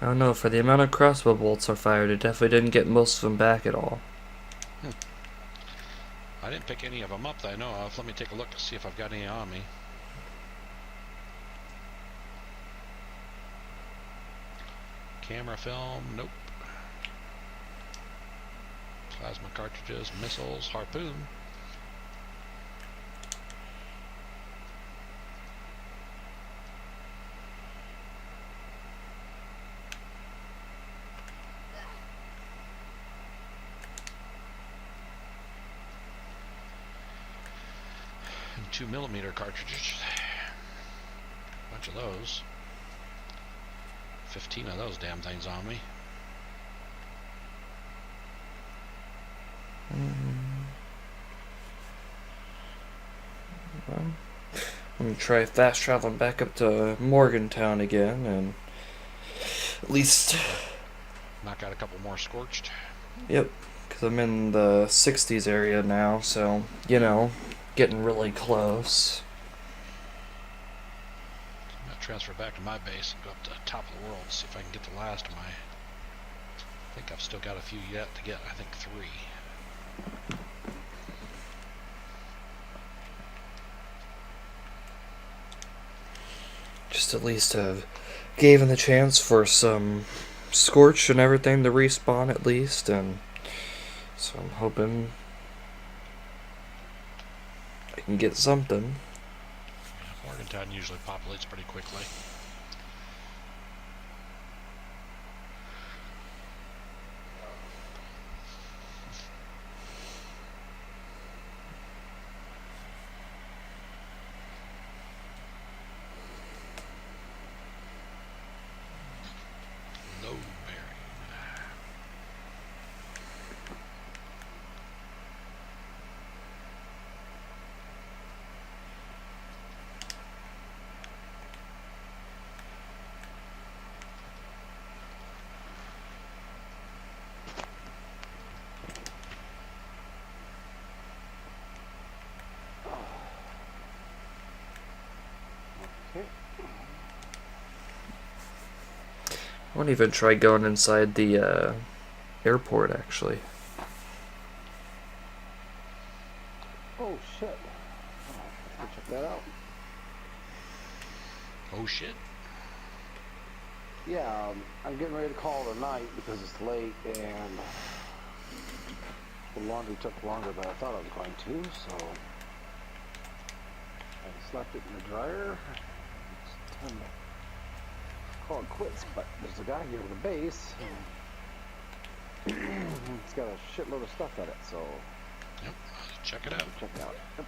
I don't know, for the amount of crossbow bolts I fired, it definitely didn't get most of them back at all. I didn't pick any of them up that I know of. Let me take a look to see if I've got any on me. Camera film, nope. Plasma cartridges, missiles, harpoon. And 2mm cartridges. Bunch of those. 15 of those damn things on me. Well, I'm gonna try fast traveling back up to Morgantown again, and at least, Knock out a couple more scorched. yep, because I'm in the 60s area now, so, you know, getting really close. I'm gonna transfer back to my base and go up to the top of the world and see if I can get the last of my... I think I've still got a few yet to get. I think 3. Just at least have given the chance for some Scorch and everything to respawn at least, and so I'm hoping I can get something. Yeah, Morgantown usually populates pretty quickly. I won't even try going inside the airport, actually. Oh shit. Let's go check that out. Oh shit. Yeah, I'm getting ready to call it a night because it's late and the laundry took longer than I thought it was going to, so I slapped it in the dryer. It's time to call it quits, but there's a guy here with a base. It's got a shitload of stuff at it, so Yep. Check it out. check it out. Yep.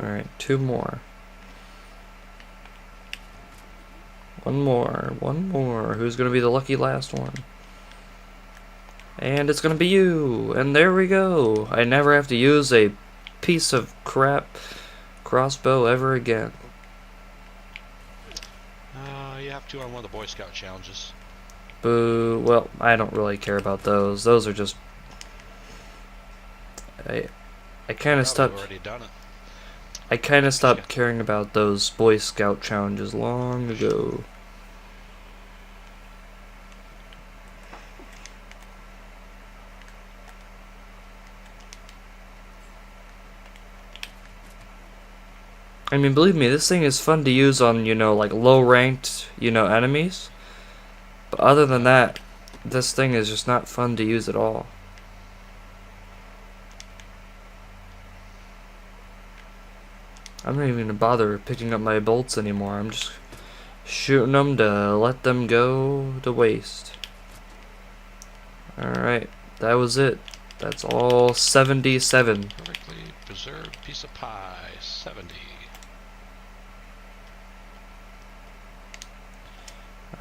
Alright, 2 more. One more. Who's gonna be the lucky last one? And it's gonna be you! And there we go! I never have to use a piece of crap crossbow ever again. You have to on one of the Boy Scout challenges. Boo. Well, I don't really care about those. Those are just... I kind of Probably stopped... already done it. I kind of stopped caring about those Boy Scout challenges long ago. I mean, believe me, this thing is fun to use on, like low-ranked, enemies. But other than that, this thing is just not fun to use at all. I'm not even gonna bother picking up my bolts anymore. I'm just shooting them to let them go to waste. Alright, that was it. That's all 77. Perfectly preserved piece of pie. 70.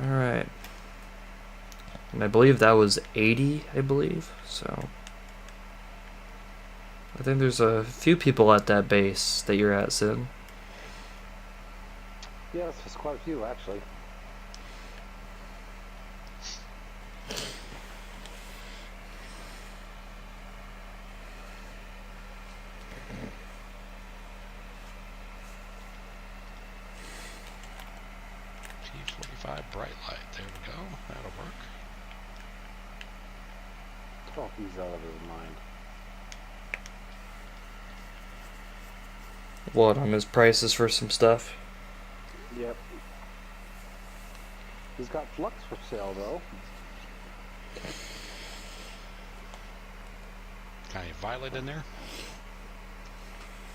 Alright. And I believe that was 80, I believe. So I think there's a few people at that base that you're at, Sid. Yes, there's quite a few actually. T45 bright light. There we go. That'll work. Oh, he's out of his mind. What, on his prices for some stuff? Yep. He's got flux for sale though. Got any violet in there?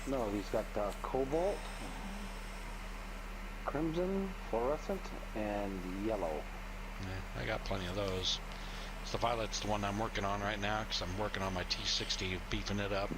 No, he's got cobalt, crimson, fluorescent, and yellow. Yeah, I got plenty of those. So the violet's the one I'm working on right now because I'm working on my T60, beefing it up.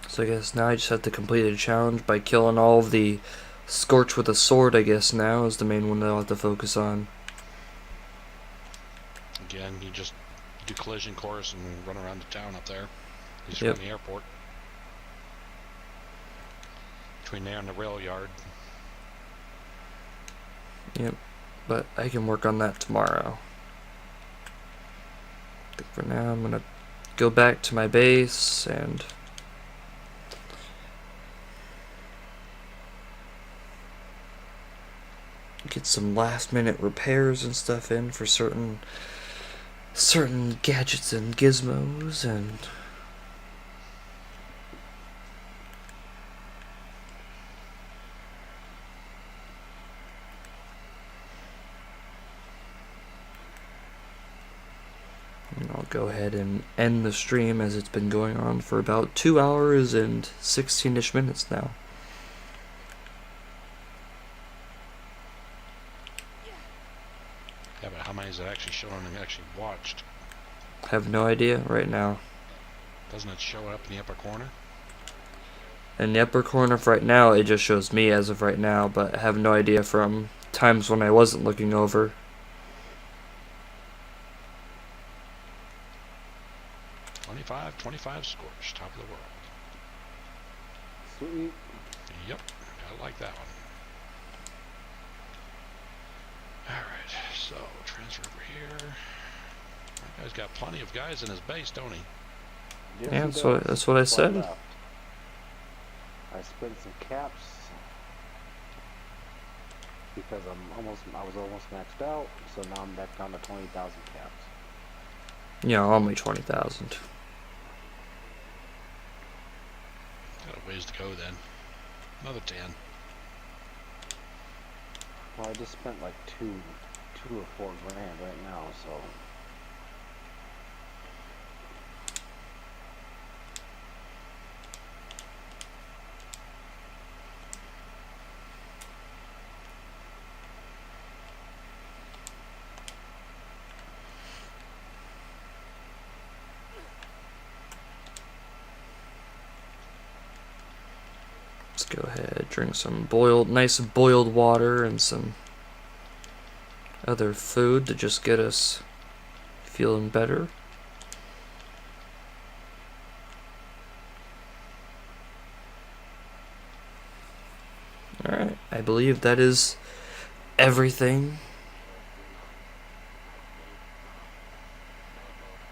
So I guess now I just have to complete a challenge by killing all of the Scorch with a sword, I guess now is the main one that I'll have to focus on. you, and you just do collision course and run around the town up there. Just Yep. from the airport. Between there and the rail yard. Yep. But I can work on that tomorrow. I think for now, I'm gonna go back to my base and get some last-minute repairs and stuff in for certain gadgets and gizmos and I'll go ahead and end the stream as it's been going on for about 2 hours and 16-ish minutes now. Yeah, but how many is it actually shown and actually watched? Have no idea right now. Doesn't it show up in the upper corner? In the upper corner of right now, it just shows me as of right now, but I have no idea from times when I wasn't looking over. $25 scores, top of the world. Sweet. Yep, I like that one. Alright, so transfer over here. That guy's got plenty of guys in his base, don't he? Yes, Yeah, he that's what I does. Before said. left. I spent some caps because I was almost maxed out, so now I'm back down to 20,000 caps. Yeah, only 20,000. Got a ways to go then. Another 10. Well, I just spent like two or $4 grand right now, so. Let's go ahead, drink some nice boiled water and some other food to just get us feeling better. Alright, I believe that is everything